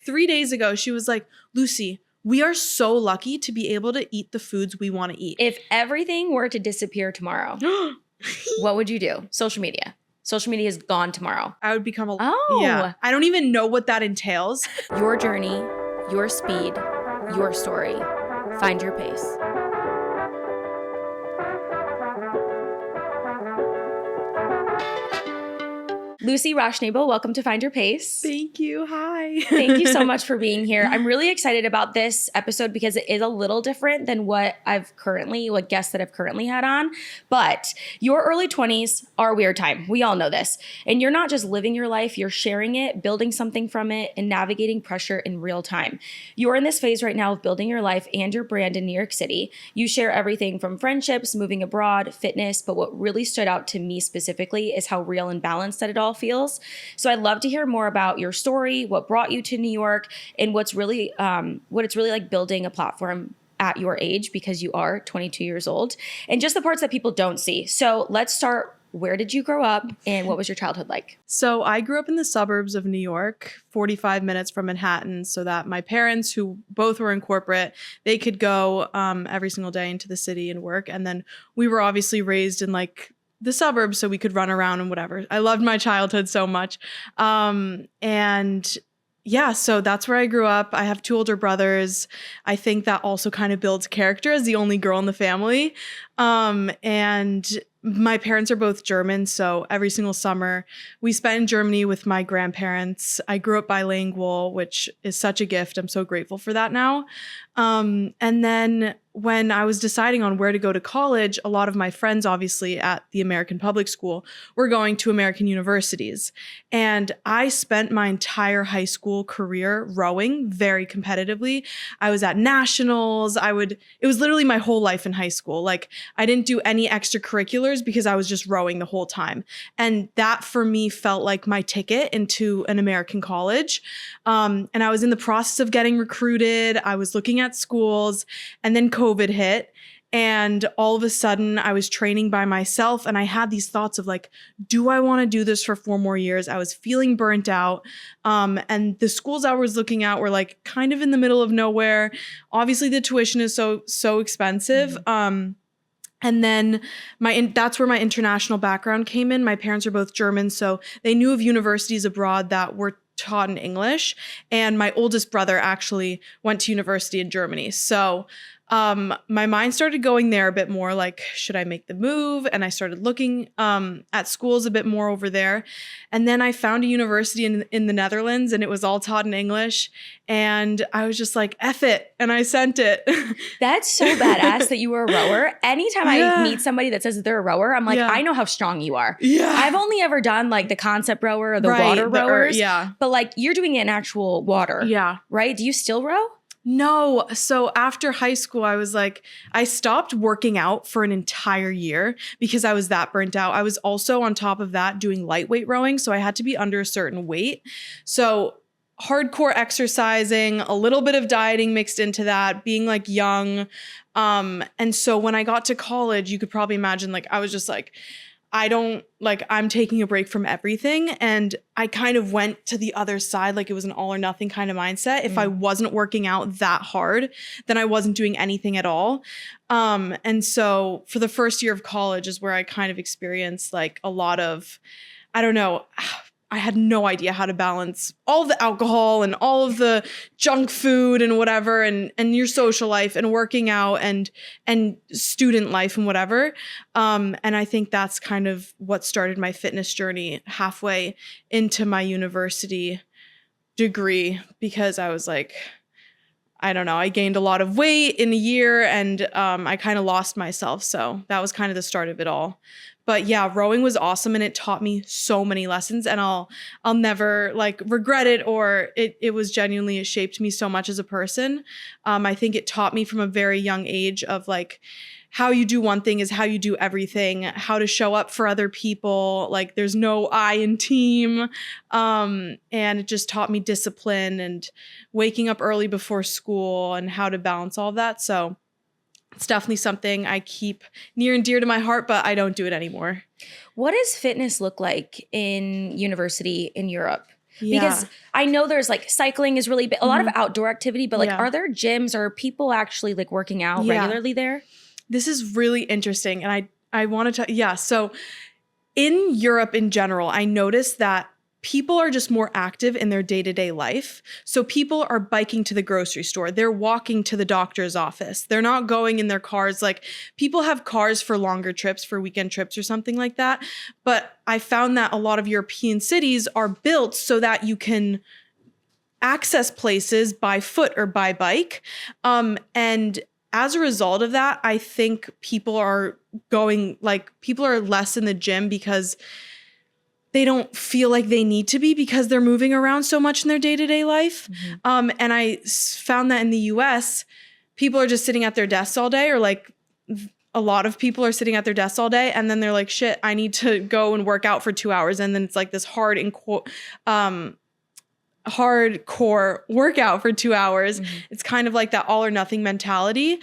3 days ago, she was like, Lucie, we are so lucky to be able to eat the foods we want to eat. If everything were to disappear tomorrow, what would you do? Social media. Social media is gone tomorrow. I would become a... Oh. Yeah. I don't even know what that entails. Your journey, your speed, your story. Find your pace. Lucie Rauschnabel, welcome to Find Your Pace. Thank you. Hi. Thank you so much for being here. I'm really excited about this episode because it is a little different than what guests that I've currently had on. But your early 20s are a weird time. We all know this. And you're not just living your life, you're sharing it, building something from it, and navigating pressure in real time. You're in this phase right now of building your life and your brand in New York City. You share everything from friendships, moving abroad, fitness, but what really stood out to me specifically is how real and balanced that it all feels. So I'd love to hear more about your story, what brought you to New York, and what it's really like building a platform at your age, because you are 22 years old, and just the parts that people don't see. So let's start. Where did you grow up and what was your childhood like? So I grew up in the suburbs of New York, 45 minutes from Manhattan, so that my parents, who both were in corporate, they could go every single day into the city and work. And then we were obviously raised in like the suburbs, so we could run around and whatever. I loved my childhood so much. And yeah, so that's where I grew up. I have 2 older brothers. I think that also kind of builds character as the only girl in the family. And my parents are both German, so every single summer we spent in Germany with my grandparents. I grew up bilingual, which is such a gift. I'm so grateful for that now. And then when I was deciding on where to go to college, a lot of my friends, obviously at the American public school, were going to American universities. And I spent my entire high school career rowing very competitively. I was at nationals. It was literally my whole life in high school. Like, I didn't do any extracurriculars because I was just rowing the whole time. And that for me felt like my ticket into an American college. And I was in the process of getting recruited. I was looking at schools, and then COVID hit. And all of a sudden I was training by myself, and I had these thoughts of like, do I want to do this for 4 more years? I was feeling burnt out. And the schools I was looking at were like kind of in the middle of nowhere. Obviously the tuition is so expensive. And then that's where my international background came in. My parents are both German, so they knew of universities abroad that were taught in English. And my oldest brother actually went to university in Germany. So my mind started going there a bit more, like, should I make the move? And I started looking at schools a bit more over there. And then I found a university in the Netherlands, and it was all taught in English. And I was just like, F it. And I sent it. That's so badass that you were a rower. Anytime I meet somebody that says that they're a rower, I'm like, I know how strong you are. Yeah. I've only ever done like the concept rower or the water rowers. But like, you're doing it in actual water. Yeah. Right? Do you still row? No. So after high school, I was like, I stopped working out for an entire year because I was that burnt out. I was also on top of that doing lightweight rowing. So I had to be under a certain weight. So hardcore exercising, a little bit of dieting mixed into that, being like young. And so when I got to college, you could probably imagine, like, I was just like, I'm taking a break from everything. And I kind of went to the other side, like it was an all or nothing kind of mindset. If I wasn't working out that hard, then I wasn't doing anything at all. And so for the first year of college is where I kind of experienced like a lot of, I don't know, I had no idea how to balance all of the alcohol and all of the junk food and whatever, and your social life and working out and student life and whatever. And I think that's kind of what started my fitness journey halfway into my university degree, because I was like, I don't know, I gained a lot of weight in a year, and I kind of lost myself. So that was kind of the start of it all. But yeah, rowing was awesome, and it taught me so many lessons, and I'll never like regret it, or it was genuinely, it shaped me so much as a person. I think it taught me from a very young age of like, how you do one thing is how you do everything, how to show up for other people. Like, there's no I in team. And it just taught me discipline and waking up early before school and how to balance all of that. So it's definitely something I keep near and dear to my heart, but I don't do it anymore. What does fitness look like in university in Europe? Because I know there's like cycling is really big, a lot of outdoor activity, but like are there gyms or are people actually like working out regularly there? This is really interesting. And I want to tell, so in Europe in general, I noticed that people are just more active in their day-to-day life. So people are biking to the grocery store. They're walking to the doctor's office. They're not going in their cars. Like people have cars for longer trips, for weekend trips or something like that. But I found that a lot of European cities are built so that you can access places by foot or by bike. And as a result of that, I think people are less in the gym because they don't feel like they need to be because they're moving around so much in their day-to-day life. And I found that in the US, people are just sitting at their desks all day, or like a lot of people are sitting at their desks all day. And then they're like, shit, I need to go and work out for 2 hours. And then it's like this hardcore workout for 2 hours. It's kind of like that all or nothing mentality.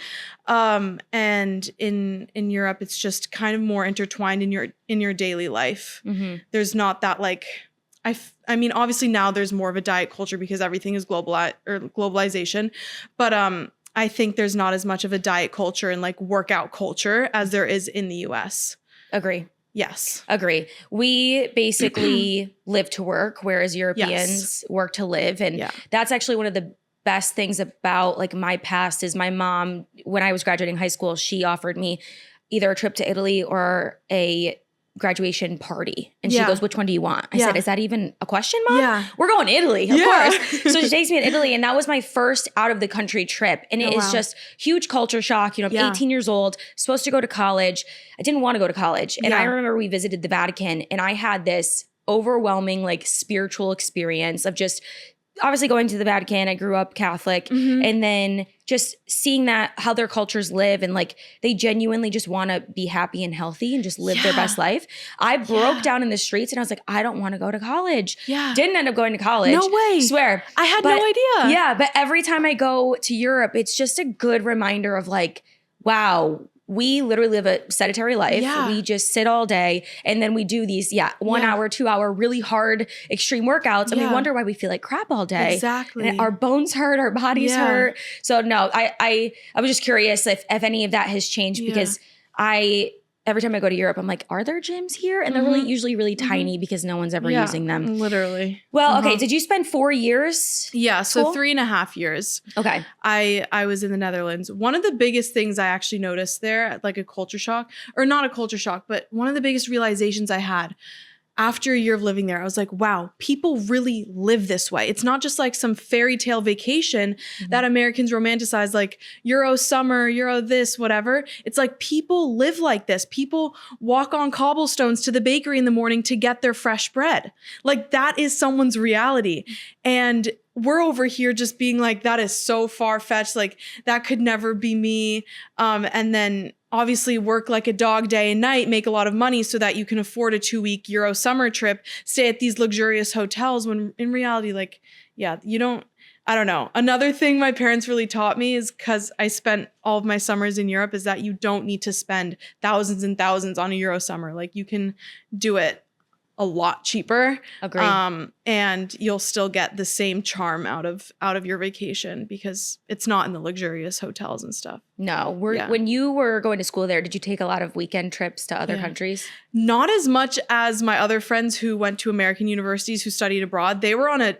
And in Europe, it's just kind of more intertwined in your daily life. There's not that like, I mean, obviously now there's more of a diet culture because everything is globalization. But I think there's not as much of a diet culture and like workout culture as there is in the US. Agree. Yes. Agree. We basically live to work, whereas Europeans work to live. And that's actually one of the best things about like my past is my mom, when I was graduating high school, she offered me either a trip to Italy or a graduation party. And she goes, which one do you want? I said, is that even a question, Mom? Yeah. We're going to Italy, of course. So she takes me to Italy, and that was my first out of the country trip. And it is just huge culture shock. You know, I'm 18 years old, supposed to go to college. I didn't want to go to college. And I remember we visited the Vatican, and I had this overwhelming like spiritual experience of just obviously going to the Vatican. I grew up Catholic, and then just seeing that how their cultures live, and like they genuinely just want to be happy and healthy and just live their best life. I broke down in the streets and I was like, I don't want to go to college. Didn't end up going to college. No way. Swear. I had no idea. Yeah. But every time I go to Europe, it's just a good reminder of like, wow, we literally live a sedentary life. We just sit all day, and then we do these 1 hour, 2 hour, really hard extreme workouts, and we wonder why we feel like crap all day. Exactly. And our bones hurt, our bodies hurt. So no, I was just curious if any of that has changed because every time I go to Europe, I'm like, are there gyms here? And they're usually really tiny because no one's ever using them. Literally. Well, okay. Did you spend 4 years? Yeah. So 3.5 years. Okay. I was in the Netherlands. One of the biggest things I actually noticed there, like a culture shock, or not a culture shock, but one of the biggest realizations I had after a year of living there, I was like, wow, people really live this way. It's not just like some fairy tale vacation that Americans romanticize, like Euro summer, Euro this, whatever. It's like people live like this. People walk on cobblestones to the bakery in the morning to get their fresh bread. Like that is someone's reality. And we're over here just being like, that is so far-fetched. Like that could never be me. And then obviously work like a dog day and night, make a lot of money so that you can afford a 2-week Euro summer trip, stay at these luxurious hotels when in reality, like, you don't, I don't know. Another thing my parents really taught me is because I spent all of my summers in Europe is that you don't need to spend thousands and thousands on a Euro summer. Like you can do it a lot cheaper. Agreed. And you'll still get the same charm out of your vacation because it's not in the luxurious hotels and stuff. No. When you were going to school there, did you take a lot of weekend trips to other countries? Not as much as my other friends who went to American universities who studied abroad. They were on a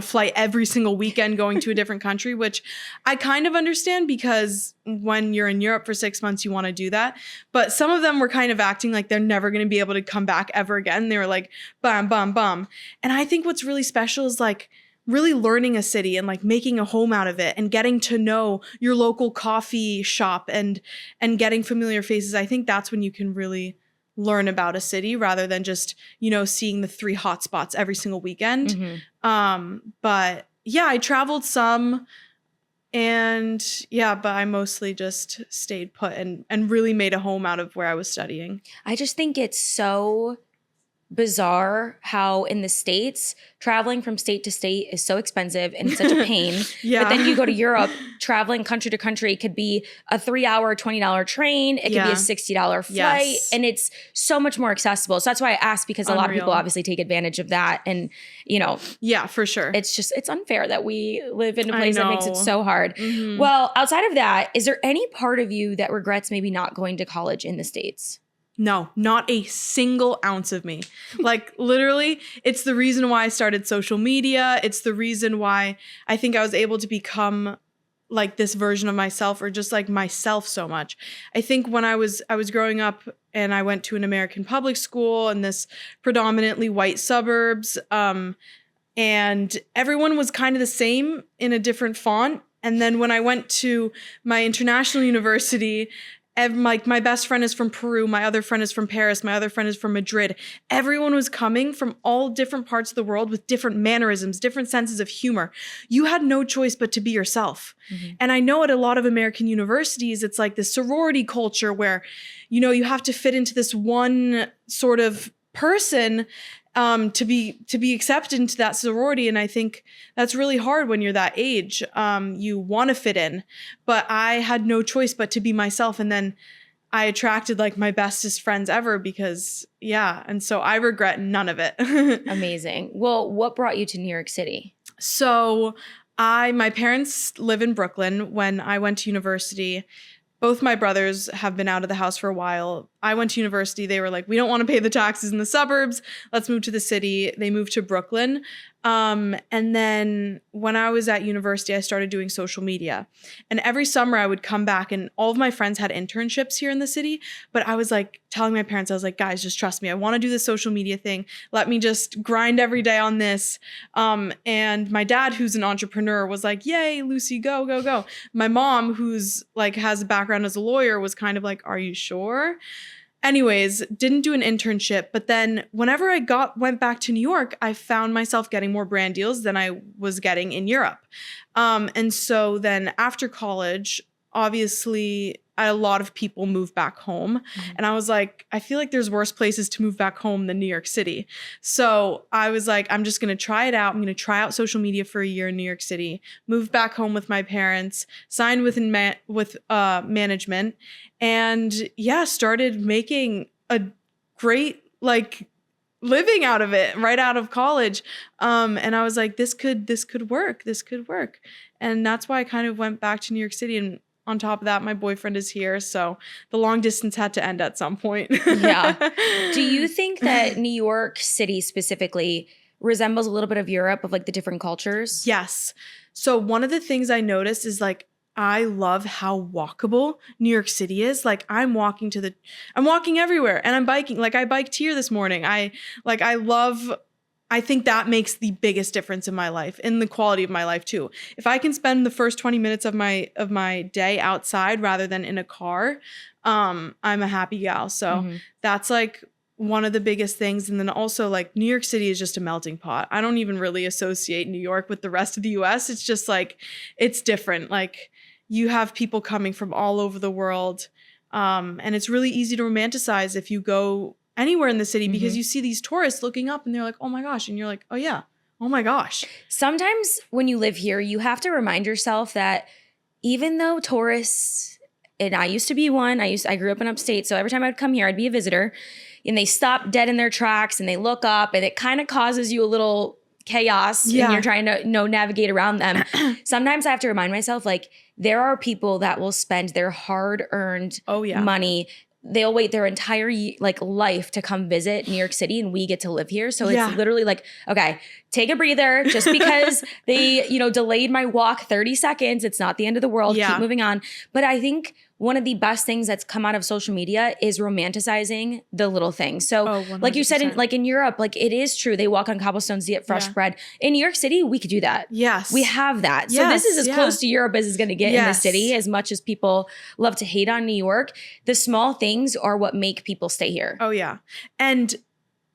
flight every single weekend going to a different country, which I kind of understand because when you're in Europe for 6 months, you want to do that. But some of them were kind of acting like they're never going to be able to come back ever again. They were like, bum, bum, bum. And I think what's really special is like really learning a city and like making a home out of it and getting to know your local coffee shop and getting familiar faces. I think that's when you can really learn about a city rather than just, seeing the 3 hot spots every single weekend. But yeah, I traveled some and but I mostly just stayed put and really made a home out of where I was studying. I just think it's so bizarre how in the States, traveling from state to state is so expensive and it's such a pain. Yeah. But then you go to Europe, traveling country to country could be a 3-hour, $20 train. It could be a $60 flight. Yes. And it's so much more accessible. So that's why I asked, because a lot of people Unreal. obviously take advantage of that. And, you know, Yeah, for sure. it's unfair that we live in a I place that makes it know. so hard. Mhm. Well, outside of that, is there any part of you that regrets maybe not going to college in the States? No, not a single ounce of me. Like literally, it's the reason why I started social media. It's the reason why I think I was able to become like this version of myself, or just like myself so much. I think when I was growing up and I went to an American public school in this predominantly white suburbs, and everyone was kind of the same in a different font. And then when I went to my international university, my best friend is from Peru, my other friend is from Paris, my other friend is from Madrid. Everyone was coming from all different parts of the world with different mannerisms, different senses of humor. You had no choice but to be yourself. Mm-hmm. And I know at a lot of American universities, it's like this sorority culture where, you know, you have to fit into this one sort of person to be accepted into that sorority. And I think that's really hard when you're that age. You want to fit in, but I had no choice but to be myself. And then I attracted like my bestest friends ever because and so I regret none of it. Amazing. Well, what brought you to New York City? So my parents live in Brooklyn. When I went to university, both my brothers have been out of the house for a while. I went to university. They were like, we don't want to pay the taxes in the suburbs. Let's move to the city. They moved to Brooklyn. And then when I was at university, I started doing social media. And every summer I would come back, and all of my friends had internships here in the city. But I was like telling my parents, I was like, guys, just trust me. I want to do this social media thing. Let me just grind every day on this. And my dad, who's an entrepreneur, was like, yay, Lucie, go, go, go. My mom, who's like has a background as a lawyer, was kind of like, are you sure? Anyways, didn't do an internship, but then whenever I went back to New York, I found myself getting more brand deals than I was getting in Europe. And so then after college, obviously a lot of people move back home. Mm-hmm. And I was like, I feel like there's worse places to move back home than New York City. So I was like, I'm just going to try it out. I'm going to try out social media for a year in New York City, moved back home with my parents, signed with management, and started making a great like living out of it right out of college. And I was like, this could work. And that's why I kind of went back to New York City. And on top of that, my boyfriend is here. So the long distance had to end at some point. Yeah. Do you think that New York City specifically resembles a little bit of Europe, of like the different cultures? Yes. So one of the things I noticed is like, I love how walkable New York City is. Like I'm walking everywhere, and I'm biking. Like I biked here this morning. I think that makes the biggest difference in my life, in the quality of my life too. If I can spend the first 20 minutes of my day outside rather than in a car, I'm a happy gal. So that's like one of the biggest things. And then also like New York City is just a melting pot. I don't even really associate New York with the rest of the US. It's just like, it's different. Like you have people coming from all over the world. And it's really easy to romanticize if you go anywhere in the city because you see these tourists looking up and they're like, oh my gosh. And you're like, oh yeah, oh my gosh. Sometimes when you live here, you have to remind yourself that even though tourists, and I used to be one, I grew up in upstate. So every time I'd come here, I'd be a visitor, and they stop dead in their tracks and they look up, and it kind of causes you a little chaos and you're trying to navigate around them. Sometimes I have to remind myself, like, there are people that will spend their hard-earned money. They'll wait their entire life to come visit New York City, and we get to live here. So it's literally like, okay, take a breather. Just because they, delayed my walk 30 seconds, it's not the end of the world. Keep moving on. But I think one of the best things that's come out of social media is romanticizing the little things. So like you said, in Europe, like it is true. They walk on cobblestones to get fresh bread. In New York City, we could do that. Yes. We have that. So this is as close to Europe as it's going to get in the city, as much as people love to hate on New York. The small things are what make people stay here. Oh yeah. And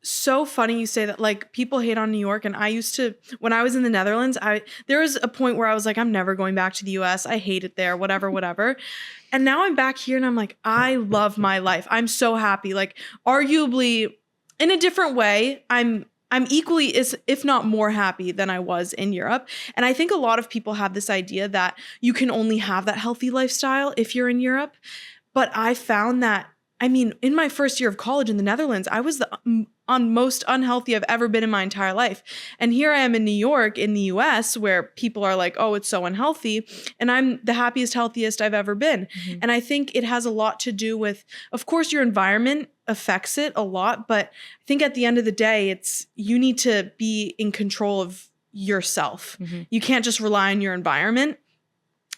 so funny you say that, like, people hate on New York. And I used to, when I was in the Netherlands, there was a point where I was like, I'm never going back to the US. I hate it there, whatever. And now I'm back here and I'm like, I love my life. I'm so happy. Like, arguably, in a different way, I'm equally, if not more happy than I was in Europe. And I think a lot of people have this idea that you can only have that healthy lifestyle if you're in Europe. But I found that, I mean, in my first year of college in the Netherlands, I was the most unhealthy I've ever been in my entire life. And here I am in New York, in the US, where people are like, oh, it's so unhealthy. And I'm the happiest, healthiest I've ever been. Mm-hmm. And I think it has a lot to do with, of course, your environment affects it a lot. But I think at the end of the day, you need to be in control of yourself. Mm-hmm. You can't just rely on your environment.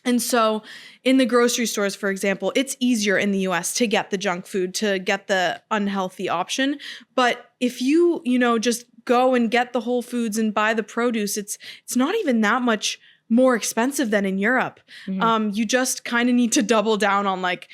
And so in the grocery stores, for example, it's easier in the US to get the junk food, to get the unhealthy option. But if you just go and get the whole foods and buy the produce, it's not even that much more expensive than in Europe. Mm-hmm. You just kind of need to double down on like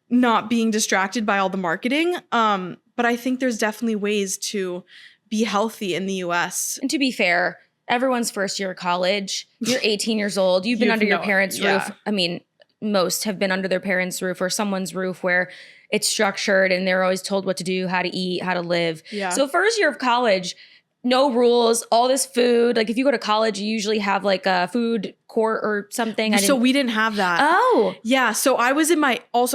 not being distracted by all the marketing. But I think there's definitely ways to be healthy in the US. And to be fair, everyone's first year of college, you're 18 years old, you've been under your parents' roof. I mean, most have been under their parents' roof or someone's roof where it's structured and they're always told what to do, how to eat, how to live. Yeah. So first year of college, no rules, all this food. Like if you go to college, you usually have like a food court or something. So we didn't have that. Oh. Yeah. So I was in my own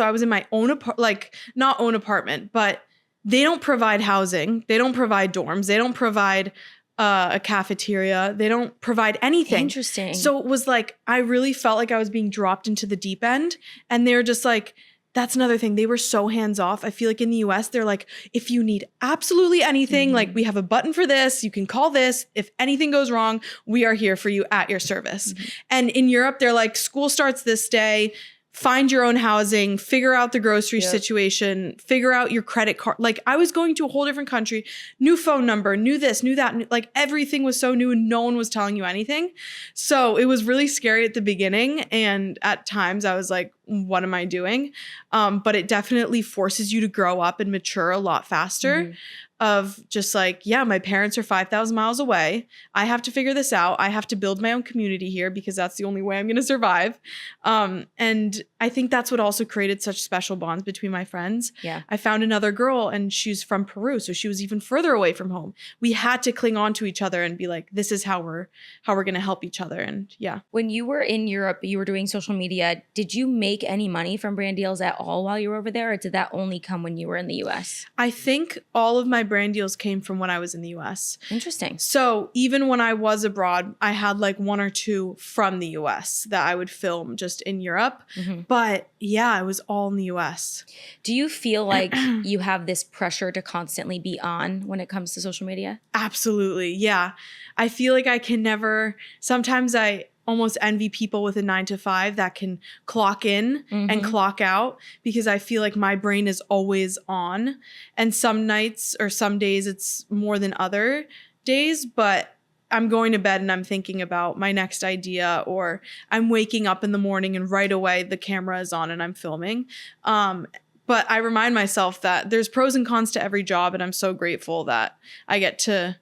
not own apartment, but they don't provide housing. They don't provide dorms. They don't provide a cafeteria. They don't provide anything. Interesting. So it was like, I really felt like I was being dropped into the deep end. And they're just like, that's another thing. They were so hands off. I feel like in the US, they're like, if you need absolutely anything, like we have a button for this, you can call this. If anything goes wrong, we are here for you at your service. And in Europe, they're like, school starts this day. Find your own housing, figure out the grocery situation, figure out your credit card. Like I was going to a whole different country, new phone number, knew this, knew that. Like everything was so new and no one was telling you anything. So it was really scary at the beginning. And at times I was like, what am I doing? But it definitely forces you to grow up and mature a lot faster. Of just like, yeah, my parents are 5,000 miles away. I have to figure this out. I have to build my own community here because that's the only way I'm going to survive. And I think that's what also created such special bonds between my friends. Yeah. I found another girl and she's from Peru, so she was even further away from home. We had to cling on to each other and be like, this is how we're going to help each other. And yeah. When you were in Europe, you were doing social media. Did you make any money from brand deals at all while you were over there? Or did that only come when you were in the US? I think all of my brand deals came from when I was in the US. Interesting. So even when I was abroad, I had like one or two from the US that I would film just in Europe. But yeah, it was all in the US. Do you feel like you have this pressure to constantly be on when it comes to social media? Absolutely. Yeah. I feel like I can never, sometimes I almost envy people with a 9 to 5 that can clock in and clock out because I feel like my brain is always on. And some nights or some days it's more than other days, but I'm going to bed and I'm thinking about my next idea, or I'm waking up in the morning and right away the camera is on and I'm filming. But I remind myself that there's pros and cons to every job, and I'm so grateful that I get to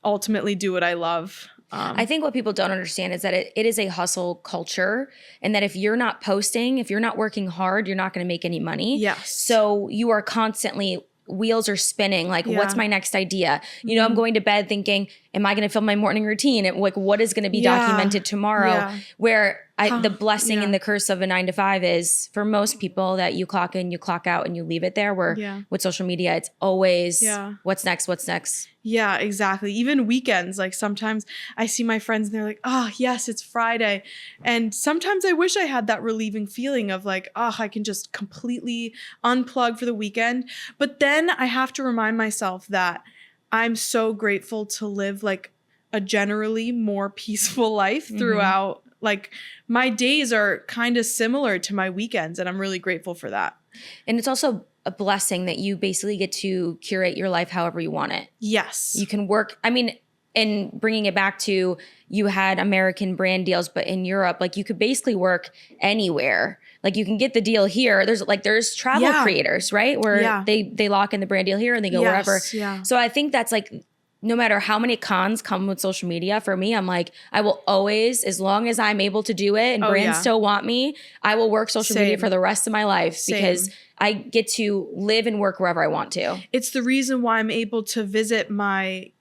ultimately do what I love. I think what people don't understand is that it is a hustle culture, and that if you're not posting, if you're not working hard, you're not going to make any money. Yes. So you are constantly, wheels are spinning. Like, what's my next idea? You know, I'm going to bed thinking, am I going to film my morning routine? And like, what is going to be documented tomorrow? Where the blessing and the curse of a 9 to 5 is for most people that you clock in, you clock out, and you leave it there. Where with social media, it's always what's next, what's next. Yeah, exactly. Even weekends, like sometimes I see my friends and they're like, oh, yes, it's Friday. And sometimes I wish I had that relieving feeling of like, oh, I can just completely unplug for the weekend. But then I have to remind myself that I'm so grateful to live like a generally more peaceful life throughout. Like my days are kind of similar to my weekends, and I'm really grateful for that. And it's also a blessing that you basically get to curate your life however you want it. Yes. You can work. I mean, and bringing it back to, you had American brand deals, but in Europe, like you could basically work anywhere. Like you can get the deal here. There's travel creators, right? Where they lock in the brand deal here and they go wherever. Yeah. So I think that's like no matter how many cons come with social media, for me, I'm like, I will always, as long as I'm able to do it and brands still want me, I will work social media for the rest of my life because I get to live and work wherever I want to. It's the reason why I'm able to visit my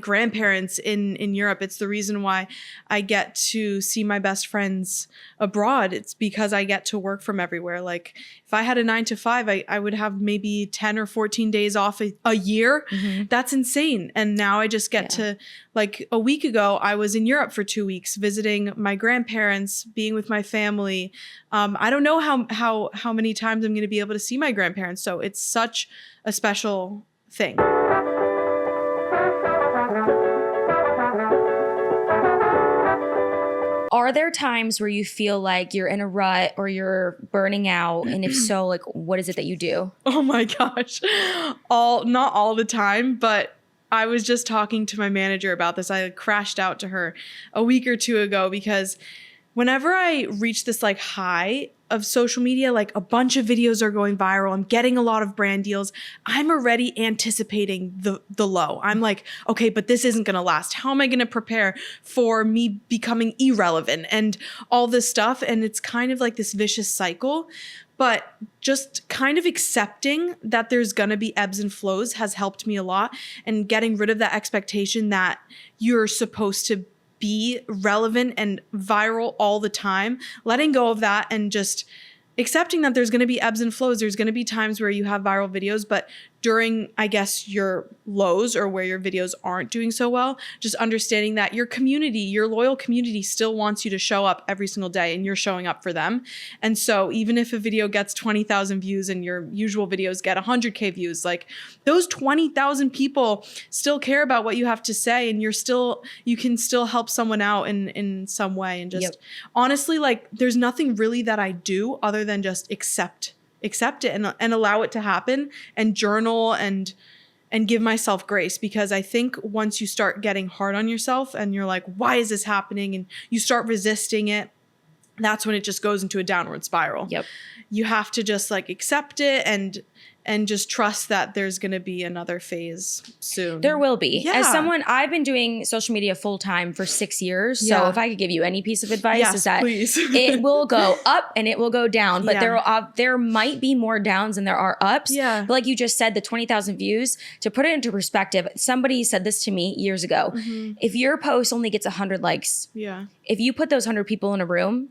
grandparents in Europe. It's the reason why I get to see my best friends abroad. It's because I get to work from everywhere. Like if I had a 9 to 5, I would have maybe 10 or 14 days off a year. That's insane. And now I just get to, like a week ago, I was in Europe for 2 weeks visiting my grandparents, being with my family. I don't know how many times I'm going to be able to see my grandparents. So it's such a special thing. Are there times where you feel like you're in a rut or you're burning out? And if so, like, what is it that you do? Oh my gosh. Not all the time, but I was just talking to my manager about this. I crashed out to her a week or two ago because whenever I reach this like high of social media, like a bunch of videos are going viral, I'm getting a lot of brand deals, I'm already anticipating the low. I'm like, okay, but this isn't gonna last. How am I gonna prepare for me becoming irrelevant and all this stuff? And it's kind of like this vicious cycle. But just kind of accepting that there's gonna be ebbs and flows has helped me a lot, and getting rid of that expectation that you're supposed to be relevant and viral all the time, letting go of that and just accepting that there's going to be ebbs and flows. There's going to be times where you have viral videos, but during, I guess, your lows or where your videos aren't doing so well, just understanding that your community, your loyal community still wants you to show up every single day and you're showing up for them. And so even if a video gets 20,000 views and your usual videos get 100K views, like those 20,000 people still care about what you have to say, and you can still help someone out in some way. And just honestly, like there's nothing really that I do other than just accept it and allow it to happen, and journal and give myself grace. Because I think once you start getting hard on yourself and you're like, why is this happening? And you start resisting it, that's when it just goes into a downward spiral. You have to just like accept it and just trust that there's going to be another phase soon. There will be. As someone, I've been doing social media full time for 6 years. So if I could give you any piece of advice, is that it will go up and it will go down. But there might be more downs than there are ups. But like you just said, the 20,000 views, to put it into perspective, somebody said this to me years ago. If your post only gets 100 likes, if you put those 100 people in a room,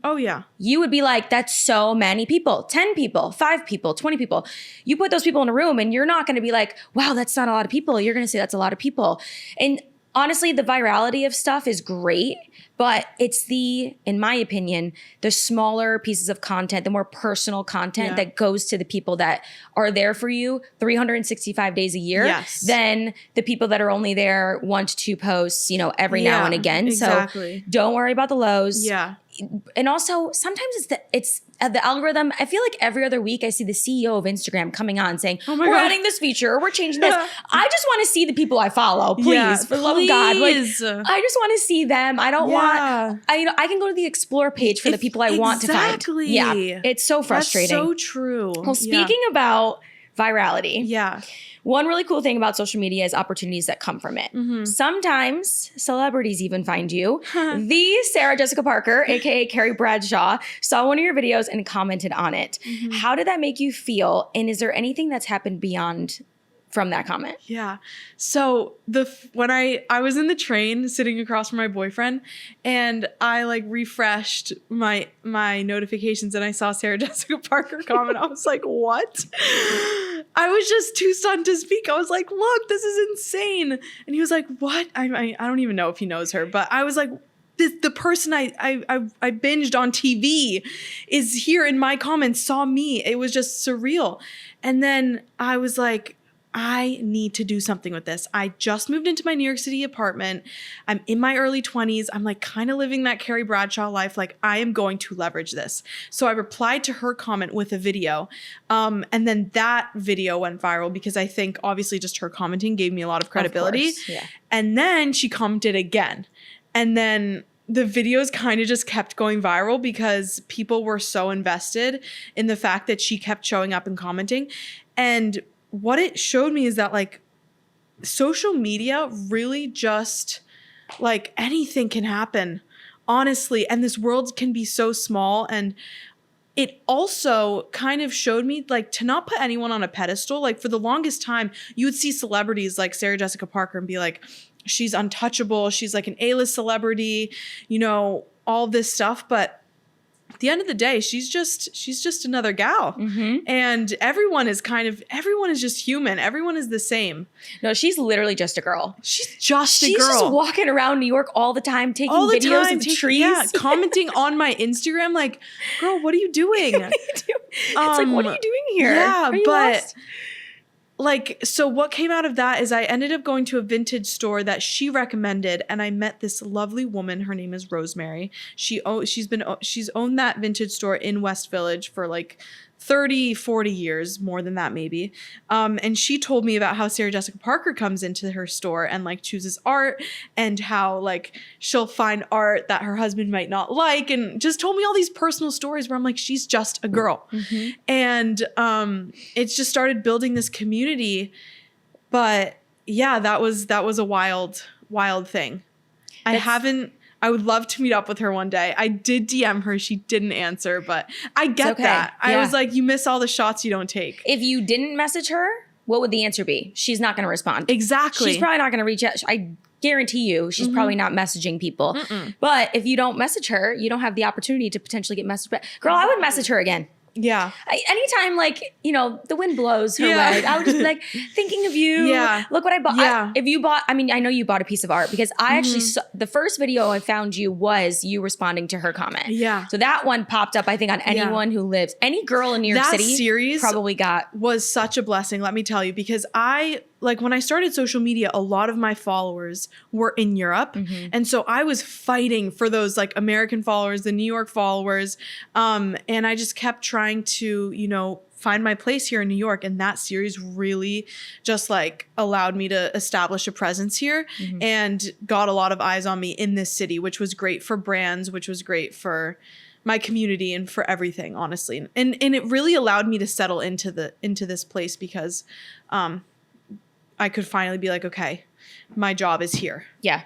you would be like, that's so many people. 10 people, 5 people, 20 people. You put those people in a room and you're not going to be like, wow, that's not a lot of people. You're going to say that's a lot of people. And honestly, the virality of stuff is great, but it's in my opinion, the smaller pieces of content, the more personal content that goes to the people that are there for you 365 days a year than the people that are only there 1 to 2 posts, every now and again. So don't worry about the lows. And also sometimes it's the algorithm. I feel like every other week I see the CEO of Instagram coming on saying, we're adding this feature, or we're changing this. I just want to see the people I follow, please, for the love of God. Like, I just want to see them. I don't want, I can go to the explore page for the people I want to find. Yeah. It's so frustrating. That's so true. Well, speaking about virality. One really cool thing about social media is opportunities that come from it. Sometimes celebrities even find you. The Sarah Jessica Parker, aka Carrie Bradshaw, saw one of your videos and commented on it. How did that make you feel? And is there anything that's happened beyond from that comment? So when I was in the train sitting across from my boyfriend, and I like refreshed my notifications and I saw Sarah Jessica Parker comment. I was like, what? I was just too stunned to speak. I was like, look, this is insane. And he was like, what? I don't even know if he knows her, but I was like, the person I binged on TV is here in my comments, saw me. It was just surreal. And then I was like, I need to do something with this. I just moved into my New York City apartment. I'm in my early 20s. I'm like kind of living that Carrie Bradshaw life. Like, I am going to leverage this. So I replied to her comment with a video. And then that video went viral because I think obviously just her commenting gave me a lot of credibility. And then she commented again. And then the videos kind of just kept going viral because people were so invested in the fact that she kept showing up and commenting. And what it showed me is that like social media really just like anything can happen, honestly. And this world can be so small. And it also kind of showed me like to not put anyone on a pedestal. Like for the longest time, you would see celebrities like Sarah Jessica Parker and be like, she's untouchable. She's like an A-list celebrity, you know, all this stuff. But at the end of the day, she's just another gal. And everyone is just human. Everyone is the same. No, she's literally just a girl. She's just a girl. She's just walking around New York all the time, taking videos of trees. Yeah, commenting on my Instagram, like, girl, what are you doing? What are you doing? It's like, what are you doing here? Yeah, are you but lost? like, so what came out of that is I ended up going to a vintage store that she recommended, and I met this lovely woman. Her name is Rosemary. She's owned that vintage store in West Village for like 30, 40 years, more than that maybe. And she told me about how Sarah Jessica Parker comes into her store and like chooses art, and how like she'll find art that her husband might not like, and just told me all these personal stories where I'm like, she's just a girl. And it's just started building this community. But yeah, that was a wild thing. I would love to meet up with her one day. I did DM her. She didn't answer, but I get that. I was like, you miss all the shots you don't take. If you didn't message her, what would the answer be? She's not going to respond. Exactly. She's probably not going to reach out. I guarantee you she's probably not messaging people. But if you don't message her, you don't have the opportunity to potentially get messaged back. Girl, I would message her again. Yeah. Anytime, like, you know, the wind blows her way, I would just be like, thinking of you. Yeah. Look what I bought. Yeah. If you bought, I mean, I know you bought a piece of art, because I actually saw, the first video I found you was you responding to her comment. Yeah. So that one popped up, I think, on anyone who lives, any girl in New York City series probably got. Was such a blessing, let me tell you, because like when I started social media, a lot of my followers were in Europe. And so I was fighting for those like American followers, the New York followers. And I just kept trying to, you know, find my place here in New York. And that series really just like allowed me to establish a presence here and got a lot of eyes on me in this city, which was great for brands, which was great for my community and for everything, honestly. And it really allowed me to settle into this place, because I could finally be like, okay, my job is here. Yeah.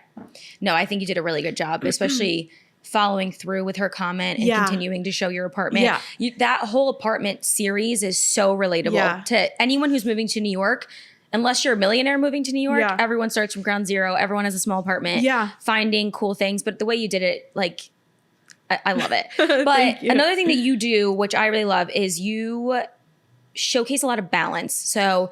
No, I think you did a really good job, especially following through with her comment and continuing to show your apartment. Yeah. That whole apartment series is so relatable to anyone who's moving to New York. Unless you're a millionaire moving to New York, everyone starts from ground zero. Everyone has a small apartment, finding cool things. But the way you did it, like, I love it. But another thing that you do, which I really love, is you showcase a lot of balance. So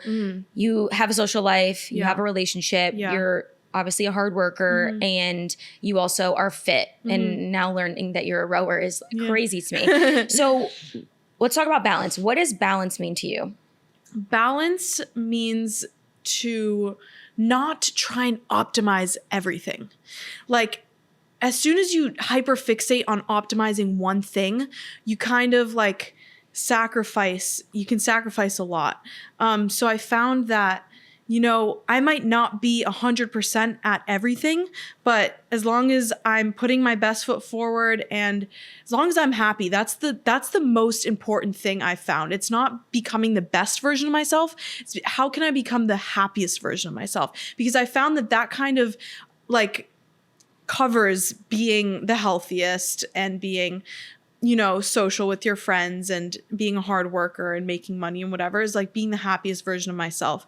you have a social life, you have a relationship, you're obviously a hard worker, and you also are fit. And now learning that you're a rower is crazy to me. So let's talk about balance. What does balance mean to you? Balance means to not try and optimize everything. Like, as soon as you hyperfixate on optimizing one thing, you kind of like you can sacrifice a lot. So I found that, you know, I might not be 100% at everything, but as long as I'm putting my best foot forward and as long as I'm happy, that's the most important thing I found. It's not becoming the best version of myself. It's how can I become the happiest version of myself? Because I found that kind of like covers being the healthiest and being, you know, social with your friends and being a hard worker and making money and whatever, is like being the happiest version of myself.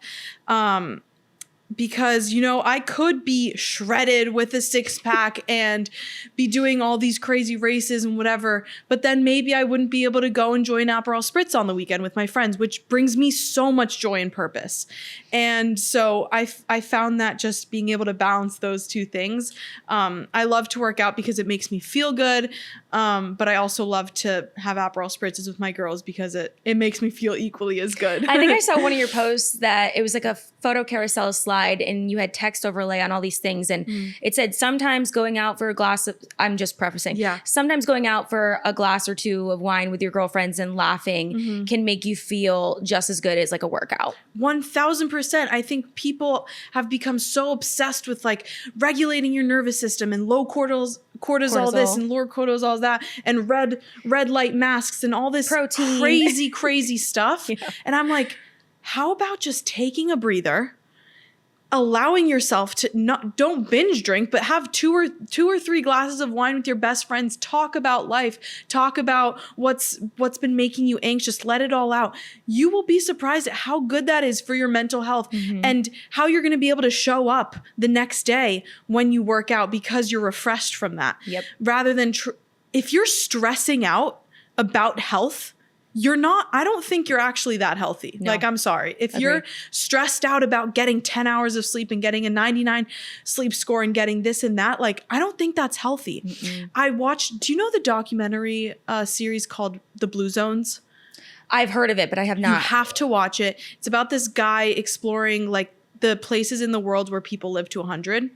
Because, you know, I could be shredded with a six-pack and be doing all these crazy races and whatever, but then maybe I wouldn't be able to go and join Aperol Spritz on the weekend with my friends, which brings me so much joy and purpose. And so I found that just being able to balance those two things. I love to work out because it makes me feel good, but I also love to have Aperol Spritzes with my girls because it makes me feel equally as good. I think I saw one of your posts that it was like a photo carousel slide and you had text overlay on all these things. And it said, sometimes going out for a glass of, I'm just prefacing. Yeah. Sometimes going out for a glass or two of wine with your girlfriends and laughing can make you feel just as good as like a workout. 1000%. I think people have become so obsessed with like regulating your nervous system and low cortisol this and lower cortisol that and red light masks and all this protein, crazy stuff. And I'm like, how about just taking a breather, allowing yourself to don't binge drink, but have two or three glasses of wine with your best friends. Talk about life. Talk about what's been making you anxious. Let it all out. You will be surprised at how good that is for your mental health and how you're going to be able to show up the next day when you work out because you're refreshed from that. Yep. Rather than if you're stressing out about health, I don't think you're actually that healthy. No. Like, I'm sorry. If you're stressed out about getting 10 hours of sleep and getting a 99 sleep score and getting this and that, like, I don't think that's healthy. Do you know the documentary series called The Blue Zones? I've heard of it, but I have not. You have to watch it. It's about this guy exploring like the places in the world where people live to 100.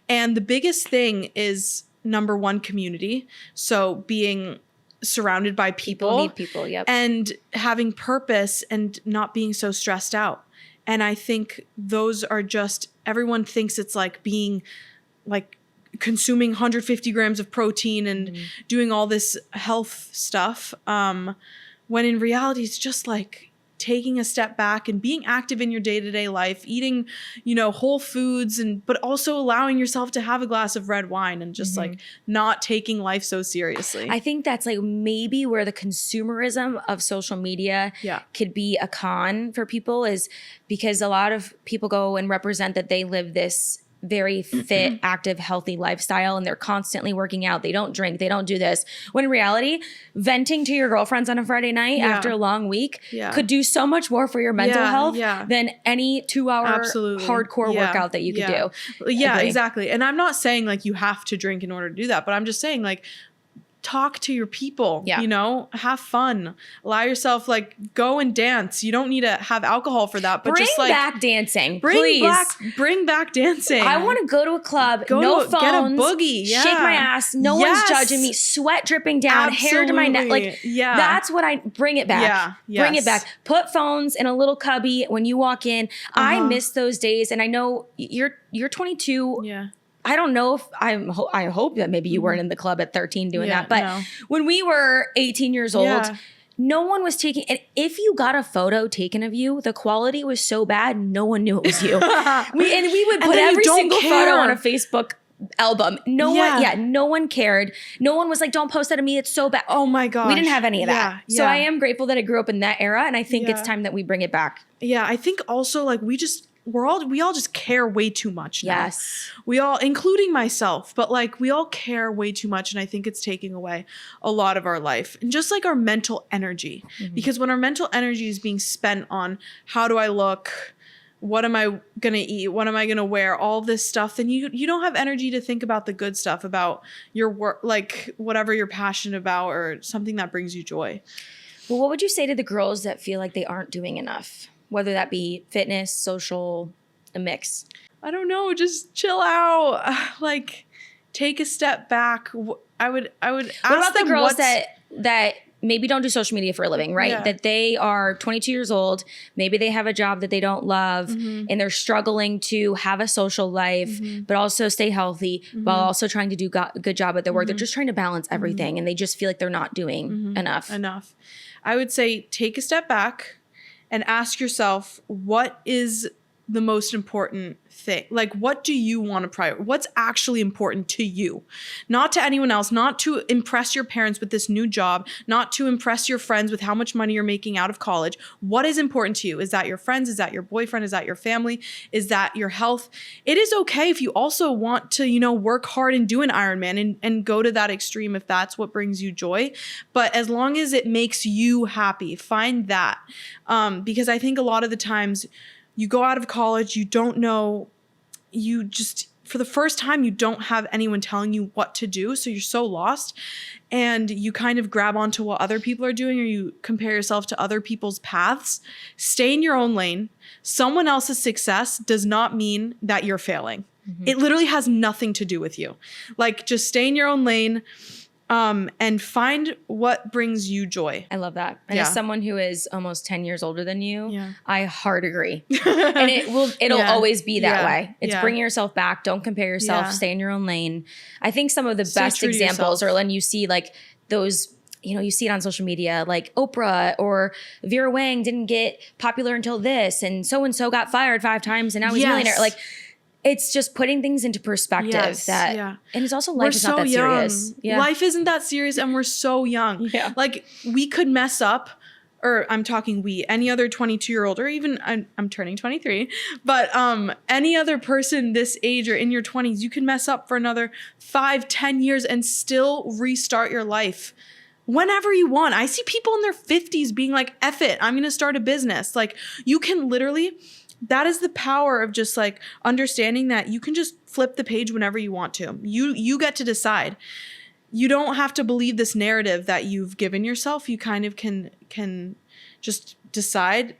And the biggest thing is, number one, community. So being surrounded by people need people, yep. And having purpose and not being so stressed out. And I think those are just, everyone thinks it's like being like consuming 150 grams of protein and doing all this health stuff. When in reality, it's just like taking a step back and being active in your day-to-day life, eating, whole foods, but also allowing yourself to have a glass of red wine and just like not taking life so seriously. I think that's like maybe where the consumerism of social media could be a con for people, is because a lot of people go and represent that they live this very fit, active, healthy lifestyle, and they're constantly working out. They don't drink. They don't do this. When in reality, venting to your girlfriends on a Friday night after a long week could do so much more for your mental health than any 2-hour hardcore workout that you could do. Yeah, exactly. And I'm not saying like you have to drink in order to do that, but I'm just saying like, talk to your people, have fun, allow yourself, like, go and dance. You don't need to have alcohol for that, but bring just like back dancing, please. Bring back dancing. I want to go to a club, no phones, get a boogie, shake my ass, no one's judging me, sweat dripping down, hair to my neck. Like, that's what bring it back. Bring it back. Put phones in a little cubby when you walk in. I miss those days, and I know you're 22. Yeah. I don't know if I hope that maybe you weren't in the club at 13 doing that. But when we were 18 years old, no one was taking, and if you got a photo taken of you, the quality was so bad, no one knew it was you. we would put every single photo on a Facebook album. No one cared. No one was like, don't post that of me. It's so bad. Oh my gosh. We didn't have any of that. So I am grateful that I grew up in that era. And I think it's time that we bring it back. Yeah. I think also like we all just care way too much now. Yes. We all, including myself, but like we all care way too much. And I think it's taking away a lot of our life and just like our mental energy. Because when our mental energy is being spent on how do I look, what am I going to eat, what am I going to wear, all this stuff, then you don't have energy to think about the good stuff, about your work, like whatever you're passionate about or something that brings you joy. Well, what would you say to the girls that feel like they aren't doing enough? Whether that be fitness, social, a mix. I don't know. Just chill out. Like, take a step back. I would ask what about the girls that maybe don't do social media for a living, right? Yeah. That they are 22 years old. Maybe they have a job that they don't love and they're struggling to have a social life, but also stay healthy while also trying to do a good job at their work. They're just trying to balance everything and they just feel like they're not doing enough. I would say take a step back and ask yourself, what is the most important thing? Like, what do you want to prioritize? What's actually important to you? Not to anyone else, not to impress your parents with this new job, not to impress your friends with how much money you're making out of college. What is important to you? Is that your friends? Is that your boyfriend? Is that your family? Is that your health? It is okay if you also want to, work hard and do an Ironman and go to that extreme if that's what brings you joy. But as long as it makes you happy, find that. Because I think a lot of the times you go out of college, you don't know, for the first time, you don't have anyone telling you what to do. So you're so lost and you kind of grab onto what other people are doing or you compare yourself to other people's paths. Stay in your own lane. Someone else's success does not mean that you're failing. It literally has nothing to do with you. Like, just stay in your own lane. And find what brings you joy. I love that. And as someone who is almost 10 years older than you, I hard agree. And it'll always be that way. It's bringing yourself back. Don't compare yourself. Stay in your own lane. I think some of the best examples are when you see like those, you see it on social media, like Oprah or Vera Wang didn't get popular until this, and so got fired 5 times and now he's a millionaire. Like, it's just putting things into perspective and it's also life is not that serious. Yeah. Life isn't that serious and we're so young. Yeah. Like we could mess up, or I'm talking any other 22-year-old, or even I'm turning 23, but any other person this age or in your 20s, you can mess up for another 5-10 years and still restart your life whenever you want. I see people in their 50s being like, F it, I'm going to start a business. Like you can literally, that is the power of just like understanding that you can just flip the page whenever you want to. You get to decide. You don't have to believe this narrative that you've given yourself. You kind of can just decide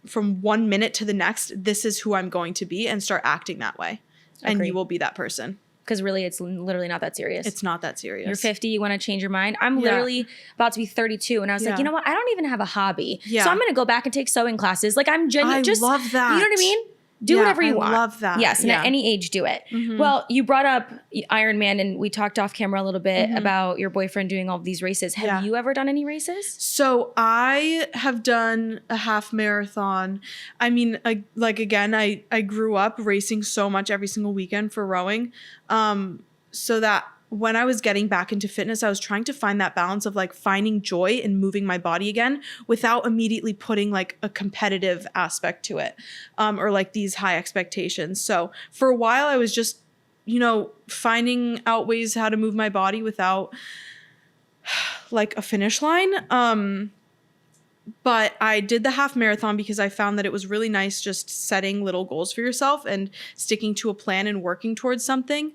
from 1 minute to the next, this is who I'm going to be, and start acting that way. And you will be that person. Because really, it's literally not that serious. It's not that serious. You're 50, you want to change your mind. I'm literally about to be 32, and I was like, you know what? I don't even have a hobby. So I'm going to go back and take sewing classes. Like I'm genuine. I love that. You know what I mean? Do whatever you want. I love that. Yes, and at any age, do it. Mm-hmm. Well, you brought up Iron Man, and we talked off camera a little bit about your boyfriend doing all of these races. Have you ever done any races? So I have done a half marathon. I mean, again, I grew up racing so much every single weekend for rowing, so that when I was getting back into fitness, I was trying to find that balance of like finding joy in moving my body again without immediately putting like a competitive aspect to it, or like these high expectations. So for a while I was just, finding out ways how to move my body without like a finish line. But I did the half marathon because I found that it was really nice just setting little goals for yourself and sticking to a plan and working towards something.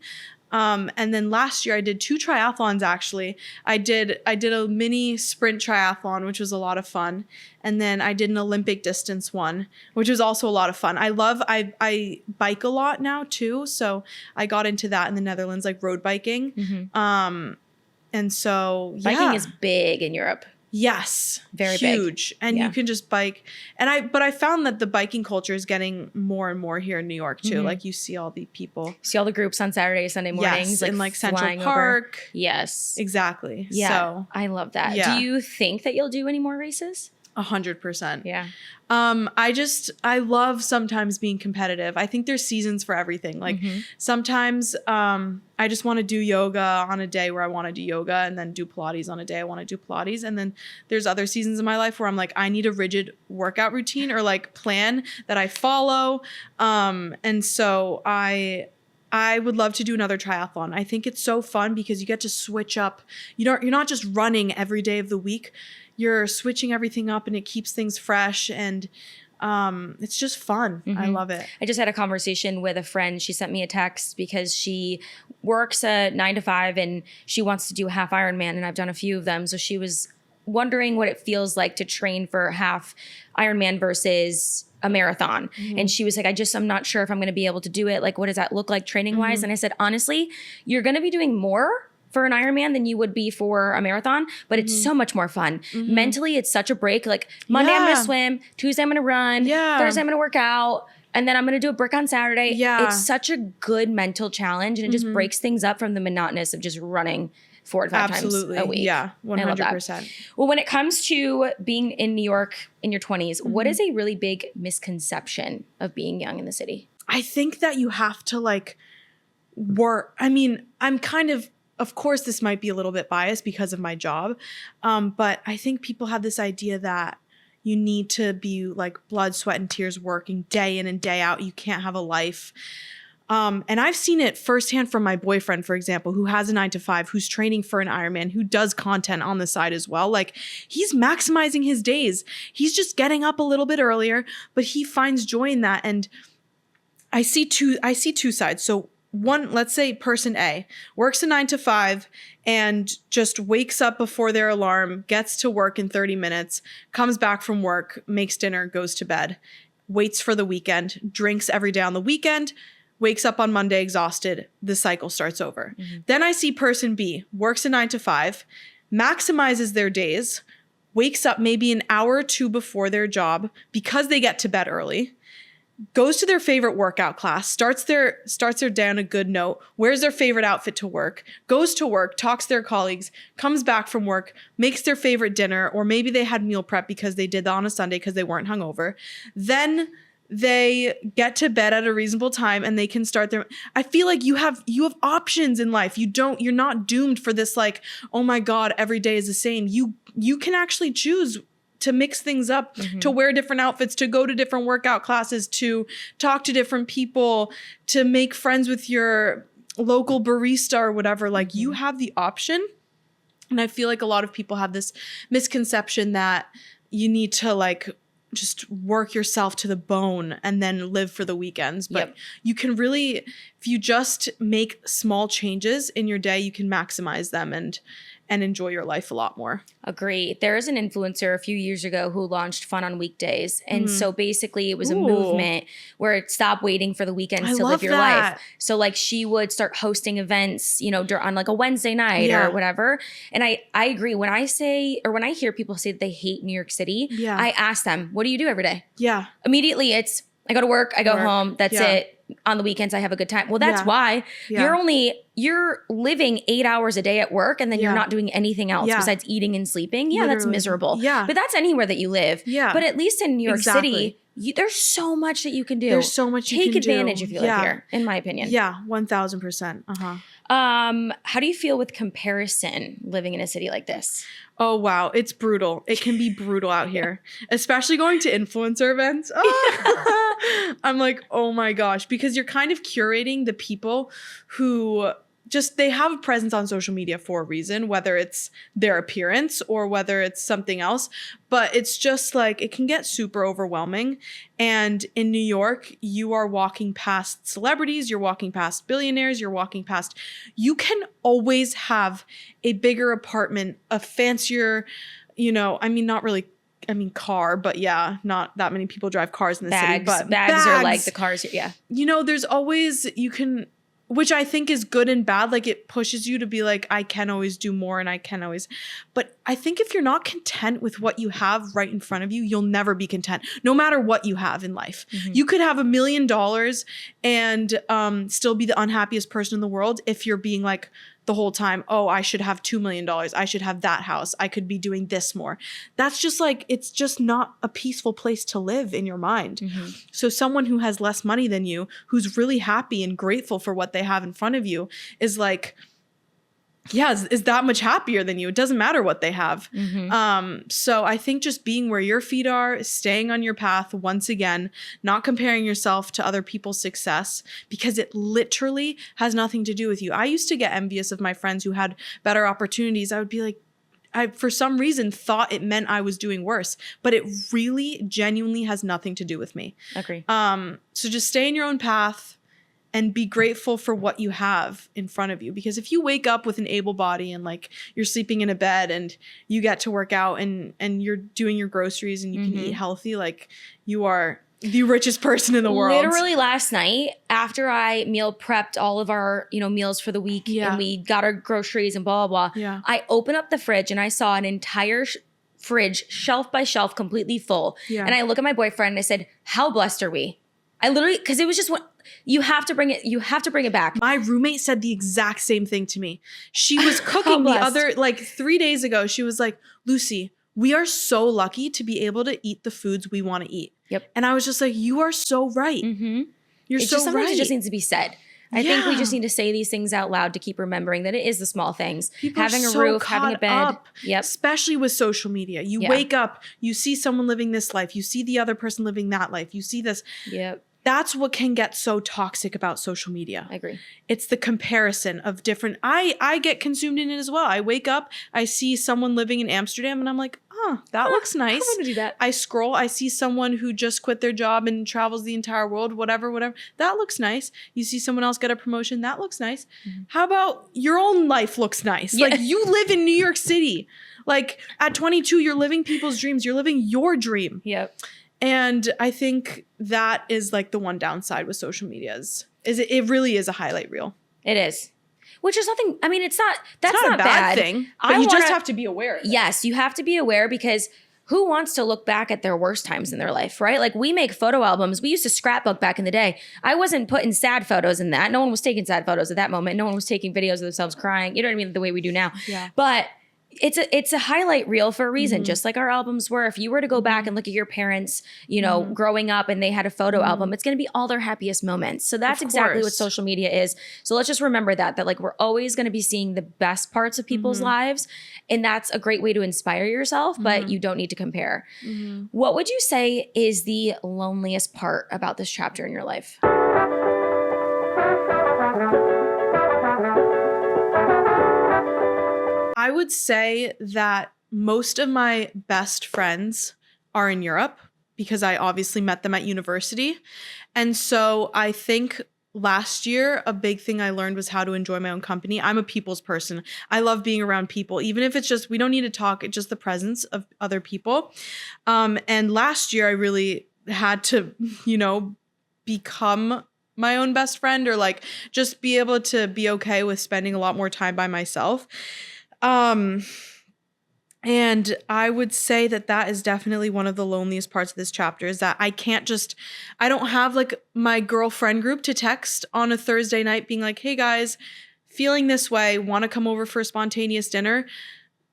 And then last year I did 2 triathlons actually. I did a mini sprint triathlon, which was a lot of fun. And then I did an Olympic distance one, which was also a lot of fun. I bike a lot now too. So I got into that in the Netherlands, like road biking. Mm-hmm. And so biking is big in Europe. Yes. Very huge. Big. And you can just bike. But I found that the biking culture is getting more and more here in New York too. Mm-hmm. Like you see all the people. See all the groups on Saturday, Sunday mornings. Yes, in like Central Park. Over. Yes. Exactly. Yeah. So, I love that. Yeah. Do you think that you'll do any more races? 100%. Yeah. I love sometimes being competitive. I think there's seasons for everything. Like sometimes I just want to do yoga on a day where I want to do yoga, and then do Pilates on a day I want to do Pilates. And then there's other seasons in my life where I'm like, I need a rigid workout routine or like plan that I follow. And so I would love to do another triathlon. I think it's so fun because you get to switch up. You're not just running every day of the week. You're switching everything up, and it keeps things fresh, and it's just fun. I love it. I just had a conversation with a friend. She sent me a text because she works a 9 to 5 and she wants to do a half Ironman, and I've done a few of them. So she was wondering what it feels like to train for half Ironman versus a marathon. And she was like, I'm not sure if I'm going to be able to do it. Like, what does that look like training wise? And I said, honestly, you're going to be doing more for an Ironman than you would be for a marathon, but it's so much more fun. Mentally, it's such a break. Like Monday, I'm going to swim. Tuesday, I'm going to run. Thursday, I'm going to work out. And then I'm going to do a brick on Saturday. It's such a good mental challenge, and it just breaks things up from the monotonous of just running 4 to 5 times a week. Yeah, 100%. Well, when it comes to being in New York in your 20s, what is a really big misconception of being young in the city? I think that you have to like work. I mean, I'm kind of course, this might be a little bit biased because of my job, but I think people have this idea that you need to be like blood, sweat, and tears working day in and day out. You can't have a life. And I've seen it firsthand from my boyfriend, for example, who has a 9 to 5, who's training for an Ironman, who does content on the side as well. Like he's maximizing his days. He's just getting up a little bit earlier, but he finds joy in that. And I see two sides. So one, let's say person A works a 9 to 5 and just wakes up before their alarm, gets to work in 30 minutes, comes back from work, makes dinner, goes to bed, waits for the weekend, drinks every day on the weekend, wakes up on Monday exhausted, the cycle starts over. Then I see person B works a 9 to 5, maximizes their days, wakes up maybe an hour or 2 before their job because they get to bed early, goes to their favorite workout class, starts their day on a good note, wears their favorite outfit to work, goes to work, talks to their colleagues, comes back from work, makes their favorite dinner, or maybe they had meal prep because they did that on a Sunday because they weren't hungover. Then they get to bed at a reasonable time and they can start their, I feel like you have options in life. You're not doomed for this like, oh my God, every day is the same. You can actually choose to mix things up, to wear different outfits, to go to different workout classes, to talk to different people, to make friends with your local barista or whatever. Like you have the option. And I feel like a lot of people have this misconception that you need to like just work yourself to the bone and then live for the weekends. But you can really, if you just make small changes in your day, you can maximize them and enjoy your life a lot more. Agree. There is an influencer a few years ago who launched Fun on Weekdays. And so basically it was a movement where it stopped waiting for the weekends to live your life. So like she would start hosting events, you know, on like a Wednesday night or whatever. And I agree. When I say, or when I hear people say that they hate New York City, I ask them, what do you do every day? Yeah. Immediately it's, I go to work, I go home, that's it. On the weekends, I have a good time. Well, that's why you're living 8 hours a day at work and then you're not doing anything else besides eating and sleeping. Yeah, that's miserable. Yeah. But that's anywhere that you live. Yeah. But at least in New York City, there's so much that you can do. There's so much you can do. Take advantage if you live here, in my opinion. Yeah, 1000%. How do you feel with comparison living in a city like this? Oh, wow. It's brutal. It can be brutal out here, especially going to influencer events. I'm like, oh my gosh, because you're kind of curating the people who just, they have a presence on social media for a reason, whether it's their appearance or whether it's something else. But it's just like, it can get super overwhelming. And in New York, you are walking past celebrities, you're walking past billionaires, you're walking past, you can always have a bigger apartment, a fancier, you know, I mean, not really, I mean, car, but yeah, not that many people drive cars in the city. But bags are like the cars, You know, there's always, you can, which I think is good and bad. Like it pushes you to be like, I can always do more and I can always, but I think if you're not content with what you have right in front of you, you'll never be content, no matter what you have in life. You could have $1 million and still be the unhappiest person in the world if you're being like the whole time, oh, I should have $2 million. I should have that house. I could be doing this more. That's just like, it's just not a peaceful place to live in your mind. So someone who has less money than you, who's really happy and grateful for what they have in front of you is like, is that much happier than you. It doesn't matter what they have. So I think just being where your feet are, staying on your path once again, not comparing yourself to other people's success because it literally has nothing to do with you. I used to get envious of my friends who had better opportunities. I would be like, I, for some reason, thought it meant I was doing worse, but it really genuinely has nothing to do with me. Agree. So just stay in your own path and be grateful for what you have in front of you. Because if you wake up with an able body and like you're sleeping in a bed and you get to work out and you're doing your groceries and you can eat healthy, like you are the richest person in the world. Literally last night, after I meal prepped all of our, meals for the week and we got our groceries and blah, blah, blah, I opened up the fridge and I saw an entire fridge, shelf by shelf, completely full. And I look at my boyfriend and I said, how blessed are we? I literally, because it was just what, you have to bring it back. My roommate said the exact same thing to me. She was cooking the other, like 3 days ago. She was like, Lucie, we are so lucky to be able to eat the foods we want to eat. And I was just like, you are so right. You're so just sometimes right. It just needs to be said. I think we just need to say these things out loud to keep remembering that it is the small things. People having are a roof, having a bed. Up, especially with social media. You wake up, you see someone living this life. You see the other person living that life. You see this. That's what can get so toxic about social media. I agree. It's the comparison of different, I get consumed in it as well. I wake up, I see someone living in Amsterdam and I'm like, that looks nice. I want to do that. I scroll, I see someone who just quit their job and travels the entire world, whatever. That looks nice. You see someone else get a promotion, that looks nice. How about your own life looks nice? Like you live in New York City. Like at 22, you're living people's dreams. You're living your dream. And I think that is like the one downside with social media is it really is a highlight reel. It is. Which is nothing, I mean, that's not a bad thing, but you just have to be aware of it. Yes, you have to be aware because who wants to look back at their worst times in their life, right? Like we make photo albums. We used to scrapbook back in the day. I wasn't putting sad photos in that. No one was taking sad photos at that moment. No one was taking videos of themselves crying. You know what I mean? The way we do now. But it's a highlight reel for a reason, just like our albums were. If you were to go back and look at your parents, you know, growing up and they had a photo album, it's going to be all their happiest moments. So that's exactly what social media is. So let's just remember that like we're always going to be seeing the best parts of people's lives. And that's a great way to inspire yourself, but you don't need to compare. What would you say is the loneliest part about this chapter in your life? I would say that most of my best friends are in Europe because I obviously met them at university. And so I think last year, a big thing I learned was how to enjoy my own company. I'm a people's person. I love being around people, even if it's just, we don't need to talk, it's just the presence of other people. And last year I really had to, you know, become my own best friend, or like just be able to be okay with spending a lot more time by myself. And I would say that that is definitely one of the loneliest parts of this chapter, is that I don't have like my girlfriend group to text on a Thursday night being like, hey guys, feeling this way, want to come over for a spontaneous dinner.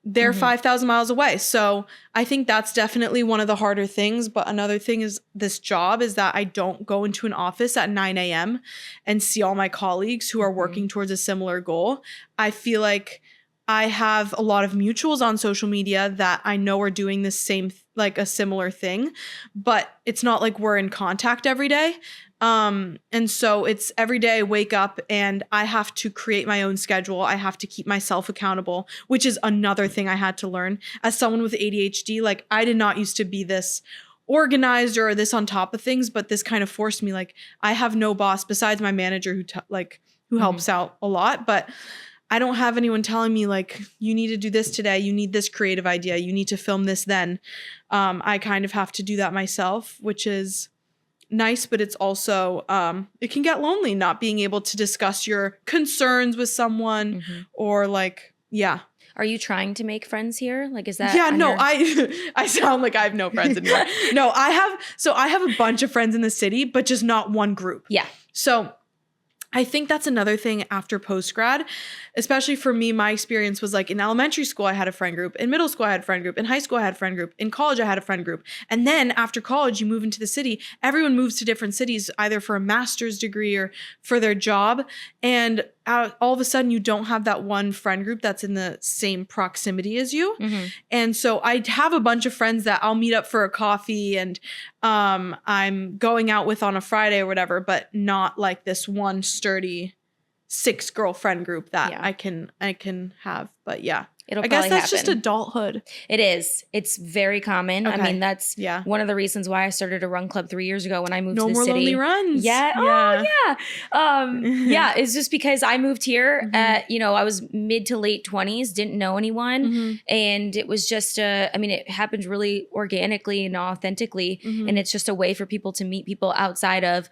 They're 5,000 miles away. So I think that's definitely one of the harder things. But another thing is this job is that I don't go into an office at 9 a.m. and see all my colleagues who are working towards a similar goal. I feel like I have a lot of mutuals on social media that I know are doing the same, like a similar thing, but it's not like we're in contact every day. And so it's every day I wake up and I have to create my own schedule. I have to keep myself accountable, which is another thing I had to learn as someone with ADHD. Like I did not used to be this organized or this on top of things, but this kind of forced me. Like I have no boss besides my manager who helps out a lot, but I don't have anyone telling me like, you need to do this today. You need this creative idea. You need to film this then. I kind of have to do that myself, which is nice, but it's also, it can get lonely not being able to discuss your concerns with someone or like, yeah. Are you trying to make friends here? Like, is that? Yeah, no, I sound like I have no friends anymore. No, I have a bunch of friends in the city, but just not one group. Yeah. So I think that's another thing after post-grad, especially for me, my experience was like in elementary school, I had a friend group. In middle school, I had a friend group. In high school, I had a friend group. In college, I had a friend group. And then after college, you move into the city. Everyone moves to different cities, either for a master's degree or for their job. And all of a sudden, you don't have that one friend group that's in the same proximity as you. And so I have a bunch of friends that I'll meet up for a coffee and I'm going out with on a Friday or whatever, but not like this one sturdy 6 girlfriend group that I can have. But yeah, I guess that's just adulthood. It is. It's very common. Okay. I mean, that's one of the reasons why I started a run club 3 years ago when I moved to the city. No more lonely runs. Yeah. Oh yeah. Yeah. It's just because I moved here at, you know, I was mid to late 20s, didn't know anyone. And it was just, it happened really organically and authentically. And it's just a way for people to meet people outside of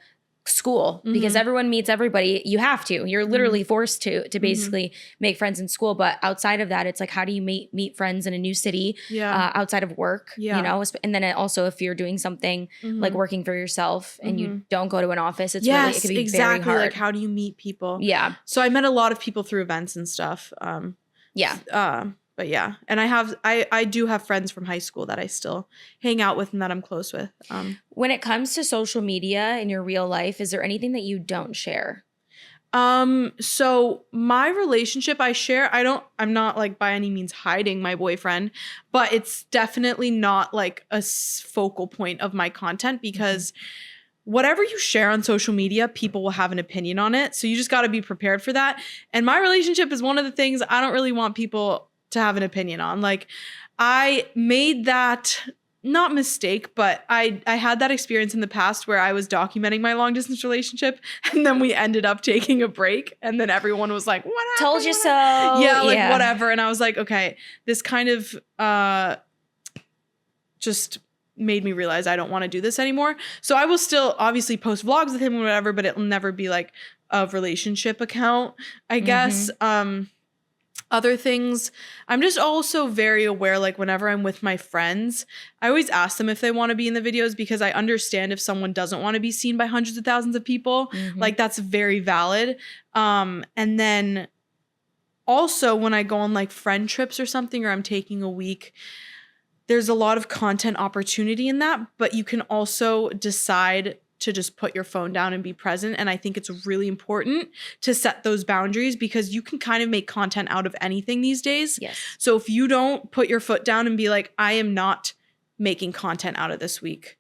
school because everyone meets everybody. You have to. You're literally forced to basically make friends in school. But outside of that, it's like, how do you meet friends in a new city outside of work? You know, and then also if you're doing something like working for yourself and you don't go to an office, it's really, it can be very hard. Like, how do you meet people? Yeah. So I met a lot of people through events and stuff. But yeah, and I do have friends from high school that I still hang out with and that I'm close with. When it comes to social media in your real life, is there anything that you don't share? So my relationship I share, I'm not like by any means hiding my boyfriend, but it's definitely not like a focal point of my content because whatever you share on social media, people will have an opinion on it. So you just got to be prepared for that. And my relationship is one of the things I don't really want people to have an opinion on. Like I made that not mistake, but I had that experience in the past where I was documenting my long distance relationship and then we ended up taking a break and then everyone was like, what happened? Told you so. Yeah, like whatever. And I was like, okay, this kind of just made me realize I don't want to do this anymore. So I will still obviously post vlogs with him or whatever, but it'll never be like a relationship account, I guess. Other things, I'm just also very aware, like whenever I'm with my friends, I always ask them if they want to be in the videos because I understand if someone doesn't want to be seen by hundreds of thousands of people, like that's very valid. And then also when I go on like friend trips or something, or I'm taking a week, there's a lot of content opportunity in that, but you can also decide to just put your phone down and be present. And I think it's really important to set those boundaries because you can kind of make content out of anything these days. Yes. So if you don't put your foot down and be like, I am not making content out of this week,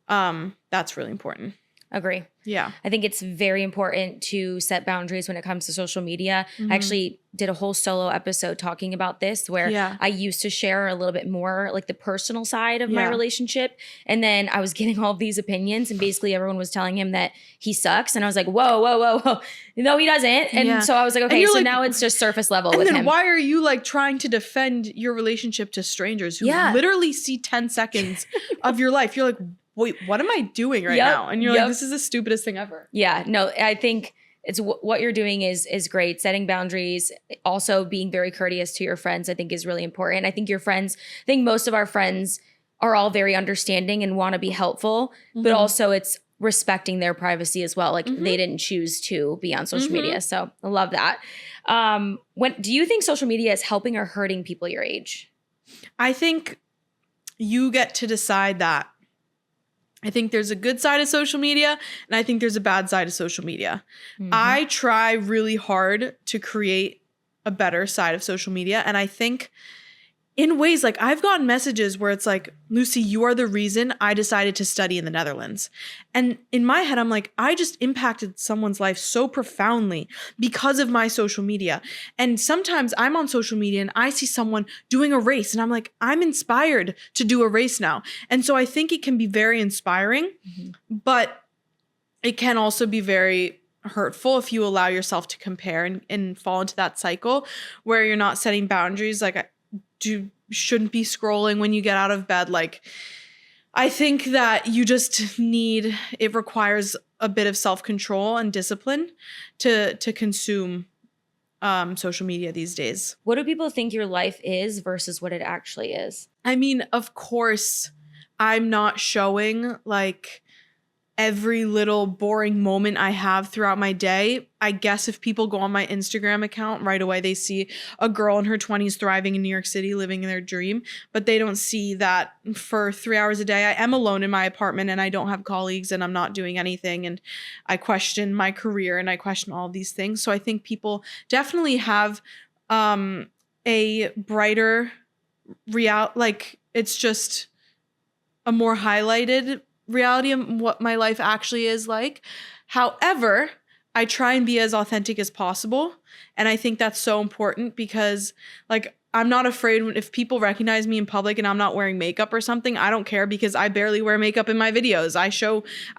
that's really important. Agree. Yeah. I think it's very important to set boundaries when it comes to social media. I actually did a whole solo episode talking about this where I used to share a little bit more like the personal side of my relationship. And then I was getting all of these opinions and basically everyone was telling him that he sucks. And I was like, whoa. No, he doesn't. And so I was like, okay, so like, now it's just surface level with him. And then why are you like trying to defend your relationship to strangers who literally see 10 seconds of your life? You're like, wait, what am I doing right now? And you're like, this is the stupidest thing ever. Yeah, no, I think it's what you're doing is great. Setting boundaries, also being very courteous to your friends, I think is really important. I think most of our friends are all very understanding and want to be helpful, but also it's respecting their privacy as well. Like they didn't choose to be on social media. So I love that. Do you think social media is helping or hurting people your age? I think you get to decide that. I think there's a good side of social media and I think there's a bad side of social media. I try really hard to create a better side of social media. And I think in ways like I've gotten messages where it's like, Lucie, you are the reason I decided to study in the Netherlands. And in my head, I'm like, I just impacted someone's life so profoundly because of my social media. And sometimes I'm on social media and I see someone doing a race and I'm like, I'm inspired to do a race now. And so I think it can be very inspiring, but it can also be very hurtful if you allow yourself to compare and fall into that cycle where you're not setting boundaries. Like, you shouldn't be scrolling when you get out of bed. Like, I think that you just it requires a bit of self-control and discipline to consume social media these days. What do people think your life is versus what it actually is? I mean, of course, I'm not showing like every little boring moment I have throughout my day. I guess if people go on my Instagram account right away, they see a girl in her 20s thriving in New York City, living their dream, but they don't see that for 3 hours a day, I am alone in my apartment and I don't have colleagues and I'm not doing anything. And I question my career and I question all these things. So I think people definitely have a brighter like it's just a more highlighted reality of what my life actually is like. However, I try and be as authentic as possible. And I think that's so important because like, I'm not afraid if people recognize me in public and I'm not wearing makeup or something, I don't care because I barely wear makeup in my videos. I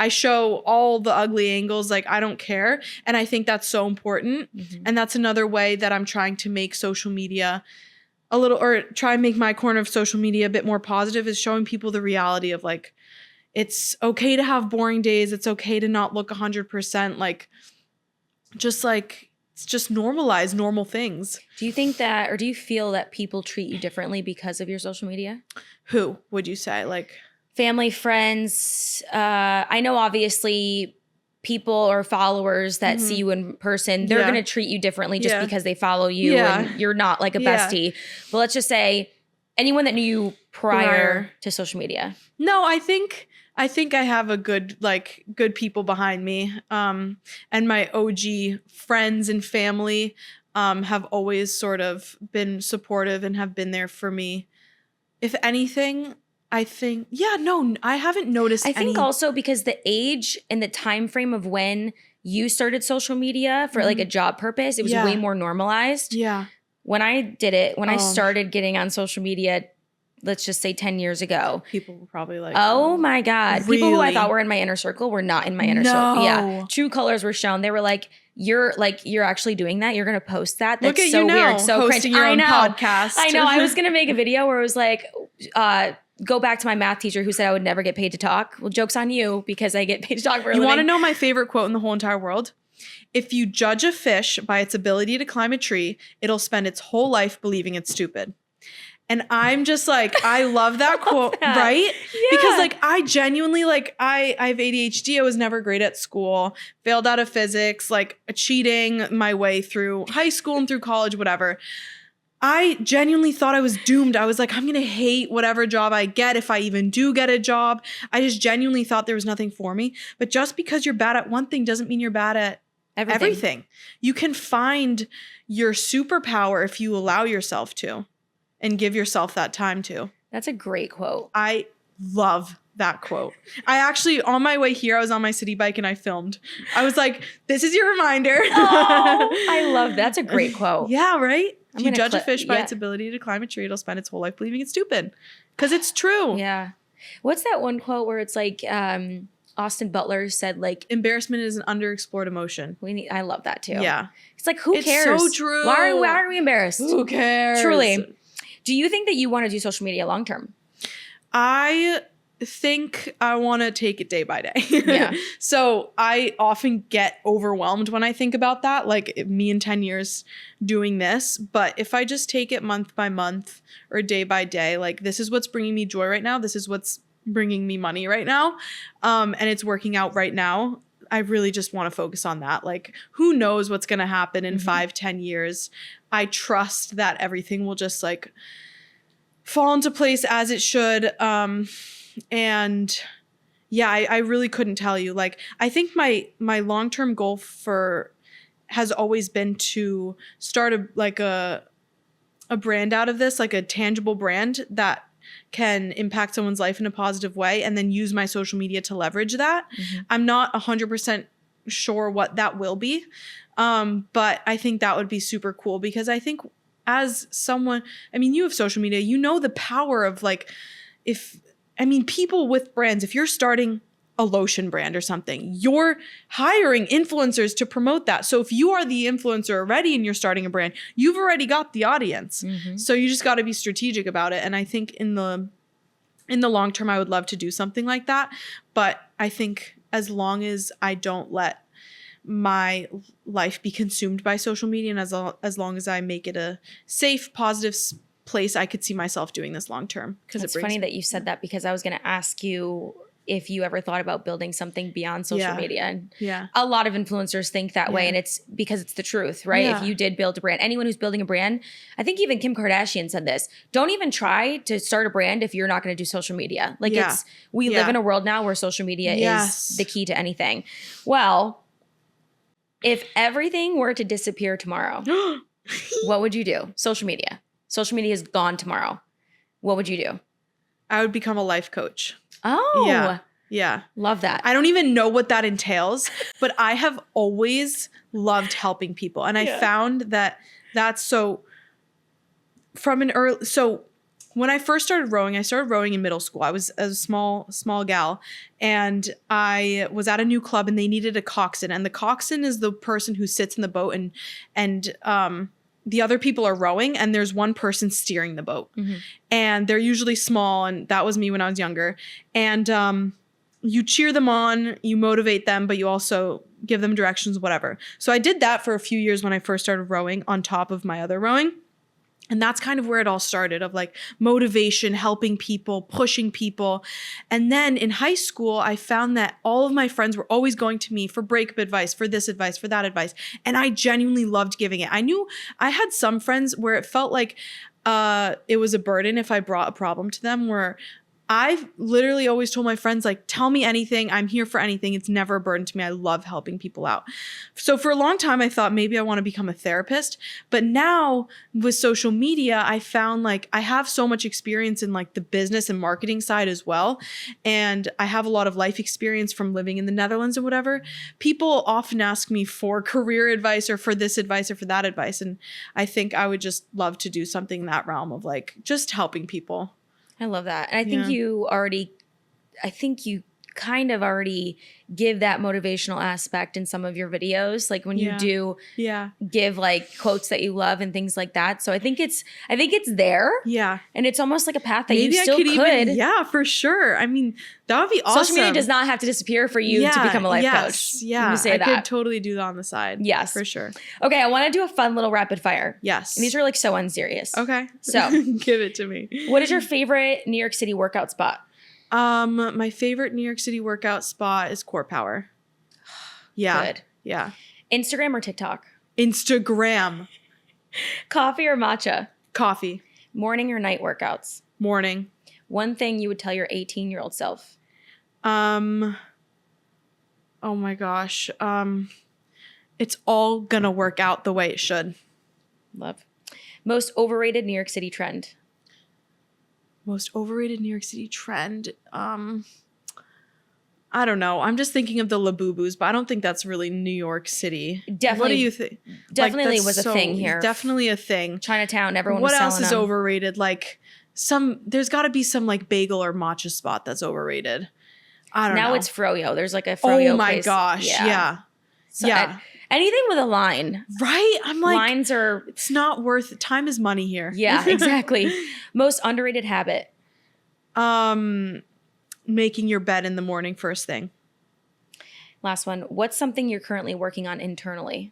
show all the ugly angles. Like, I don't care. And I think that's so important. And that's another way that I'm trying to make social media try and make my corner of social media a bit more positive, is showing people the reality of like, it's okay to have boring days. It's okay to not look 100%. Like, just like, it's just normalize normal things. Do you think that, or do you feel that people treat you differently because of your social media? Who would you say? Like family, friends. I know obviously people or followers that see you in person, they're going to treat you differently just because they follow you and you're not like a bestie. But let's just say anyone that knew you prior to social media. No, I think I have a good people behind me. And my OG friends and family have always sort of been supportive and have been there for me. If anything, I think, I haven't noticed I think also because the age and the time frame of when you started social media for like a job purpose, it was way more normalized. Yeah. When I did it, when I started getting on social media, let's just say 10 years ago. People were probably like, oh my God. Really? People who I thought were in my inner circle were not in my inner circle. Yeah. True colors were shown. They were like, you're actually doing that. You're going to post that. That's Look at so you now, weird. So hosting cringe. your own I know. podcast. I know. I was going to make a video where it was like, go back to my math teacher who said I would never get paid to talk. Well, joke's on you because I get paid to talk for a living. You want to know my favorite quote in the whole entire world? If you judge a fish by its ability to climb a tree, it'll spend its whole life believing it's stupid. And I'm just like, I love that quote, that. right? Yeah. Because like I genuinely like I have ADHD. I was never great at school, failed out of physics, like cheating my way through high school and through college, whatever. I genuinely thought I was doomed. I was like, I'm going to hate whatever job I get if I even do get a job. I just genuinely thought there was nothing for me. But just because you're bad at one thing doesn't mean you're bad at everything. You can find your superpower if you allow yourself to. And give yourself that time to. That's a great quote. I love that quote. I actually, on my way here, I was on my city bike and I filmed. I was like, this is your reminder. Oh, I love that. That's a great quote. Yeah, right? If you judge a fish by yeah. its ability to climb a tree, it'll spend its whole life believing it's stupid. Because it's true. Yeah. What's that one quote where it's like Austin Butler said like embarrassment is an underexplored emotion. I love that too. Yeah. It's like, who cares? It's so true. Why are we embarrassed? Who cares? Truly. Do you think that you want to do social media long term? I think I want to take it day by day. Yeah. So I often get overwhelmed when I think about that, like me in 10 years doing this. But if I just take it month by month or day by day, like this is what's bringing me joy right now. This is what's bringing me money right now. And it's working out right now. I really just want to focus on that. Like, who knows what's going to happen in 5-10 years? I trust that everything will just like fall into place as it should. And yeah, I really couldn't tell you. Like, I think my long-term goal has always been to start a brand out of this, like a tangible brand that can impact someone's life in a positive way, and then use my social media to leverage that. I'm not 100% sure what that will be. But I think that would be super cool, because I think as someone, I mean, you have social media, you know the power of like, people with brands, if you're starting a lotion brand or something, you're hiring influencers to promote that. So if you are the influencer already and you're starting a brand, you've already got the audience. So you just got to be strategic about it. And I think in the long term, I would love to do something like that. But I think as long as I don't let my life be consumed by social media, and as long as I make it a safe, positive place, I could see myself doing this long term. It's funny that you said that, because I was going to ask you if you ever thought about building something beyond social media. And a lot of influencers think that way, and it's because it's the truth, right? If you did build a brand, anyone who's building a brand, I think even Kim Kardashian said this, don't even try to start a brand if you're not going to do social media. Like we live in a world now where social media is the key to anything. Well, if everything were to disappear tomorrow, what would you do? Social media is gone tomorrow. What would you do? I would become a life coach. Oh, yeah. Love that. I don't even know what that entails, but I have always loved helping people. And I found that that's so when I first started rowing, I started rowing in middle school. I was a small gal, and I was at a new club, and they needed a coxswain. And the coxswain is the person who sits in the boat and the other people are rowing, and there's one person steering the boat. And they're usually small, and that was me when I was younger. And you cheer them on, you motivate them, but you also give them directions, whatever. So I did that for a few years when I first started rowing on top of my other rowing. And that's kind of where it all started, of like motivation, helping people, pushing people. And then in high school, I found that all of my friends were always going to me for breakup advice, for this advice, for that advice. And I genuinely loved giving it. I knew I had some friends where it felt like it was a burden if I brought a problem to them, where I've literally always told my friends, like, tell me anything. I'm here for anything. It's never a burden to me. I love helping people out. So for a long time, I thought maybe I want to become a therapist. But now with social media, I found like I have so much experience in like the business and marketing side as well. And I have a lot of life experience from living in the Netherlands and whatever. People often ask me for career advice or for this advice or for that advice. And I think I would just love to do something in that realm of like just helping people. I love that. And I think you kind of already give that motivational aspect in some of your videos, like when you do give like quotes that you love and things like that. So I think it's there. Yeah. And it's almost like a path that Maybe you still could. even, yeah, for sure. I mean, that would be awesome. Social media does not have to disappear for you to become a life coach. Yeah. I could totally do that on the side. Yes. For sure. Okay. I want to do a fun little rapid fire. Yes. And these are like so unserious. Okay. So give it to me. What is your favorite New York City workout spot? My favorite New York City workout spot is Core Power. Yeah. Good. Yeah. Instagram or TikTok? Instagram. Coffee or matcha? Coffee. Morning or night workouts? Morning. One thing you would tell your 18-year-old self? Oh my gosh. It's all gonna work out the way it should. Love. Most overrated New York City trend? Most overrated New York City trend. I don't know. I'm just thinking of the Labubus, but I don't think that's really New York City. Definitely. What do you think? Definitely was a thing here. Definitely a thing. Chinatown, everyone was selling them. What else is them. overrated? Like there's got to be some like bagel or matcha spot that's overrated. I don't know. Now it's Froyo. There's like a Froyo Oh my place. gosh. Yeah. So anything with a line. Right? I'm like, lines are, it's not worth, time is money here. Yeah, exactly. Most underrated habit. Making your bed in the morning first thing. Last one. What's something you're currently working on internally?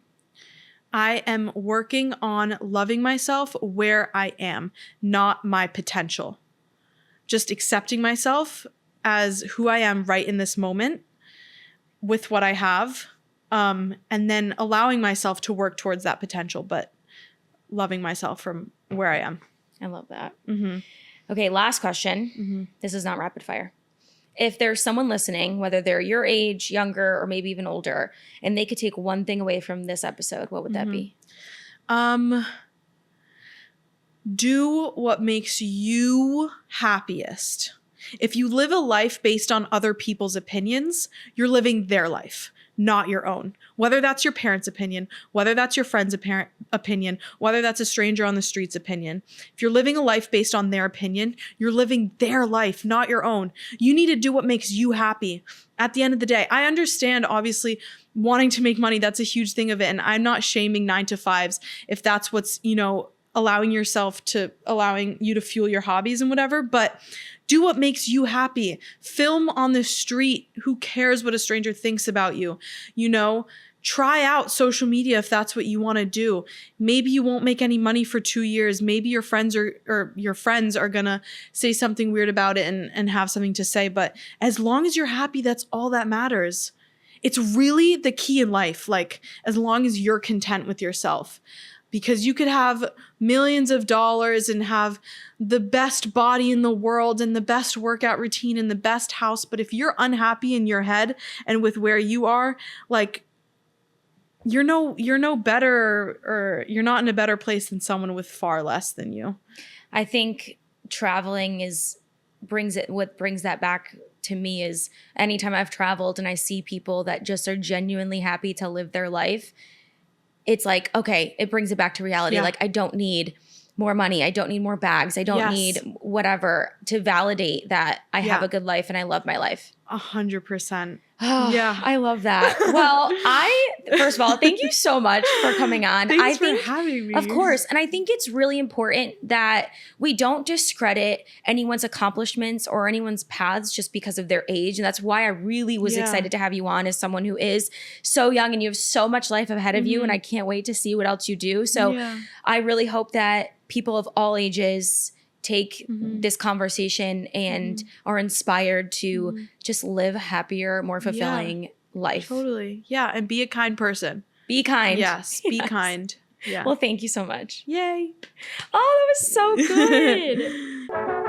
I am working on loving myself where I am, not my potential. Just accepting myself as who I am right in this moment with what I have. And then allowing myself to work towards that potential, but loving myself from where I am. I love that. Mm-hmm. Okay, last question. Mm-hmm. This is not rapid fire. If there's someone listening, whether they're your age, younger, or maybe even older, and they could take one thing away from this episode, what would that be? Do what makes you happiest. If you live a life based on other people's opinions, you're living their life, not your own. Whether that's your parents' opinion, whether that's your friend's opinion, whether that's a stranger on the street's opinion. If you're living a life based on their opinion, you're living their life, not your own. You need to do what makes you happy. At the end of the day, I understand, obviously, wanting to make money, that's a huge thing of it. And I'm not shaming 9-to-5s if that's what's, allowing you to fuel your hobbies and whatever, but do what makes you happy. Film on the street. Who cares what a stranger thinks about you? Try out social media if that's what you want to do. Maybe you won't make any money for 2 years. Maybe your friends are going to say something weird about it and have something to say. But as long as you're happy, that's all that matters. It's really the key in life. Like, as long as you're content with yourself. Because you could have millions of dollars and have the best body in the world and the best workout routine and the best house. But if you're unhappy in your head and with where you are, like, you're no better, or you're not in a better place than someone with far less than you. I think traveling what brings that back to me is anytime I've traveled and I see people that just are genuinely happy to live their life, it's like, okay, it brings it back to reality. Yeah. Like, I don't need more money. I don't need more bags. I don't need whatever to validate that I have a good life and I love my life. 100%. Oh, yeah. I love that. Well, first of all, thank you so much for coming on. Thanks for having me. Of course. And I think it's really important that we don't discredit anyone's accomplishments or anyone's paths just because of their age. And that's why I really was excited to have you on as someone who is so young and you have so much life ahead of you. And I can't wait to see what else you do. So I really hope that people of all ages take this conversation and are inspired to just live a happier, more fulfilling life. Totally. Yeah. And be a kind person. Be kind. Yes. Be kind. Yeah. Well, thank you so much. Yay. Oh, that was so good.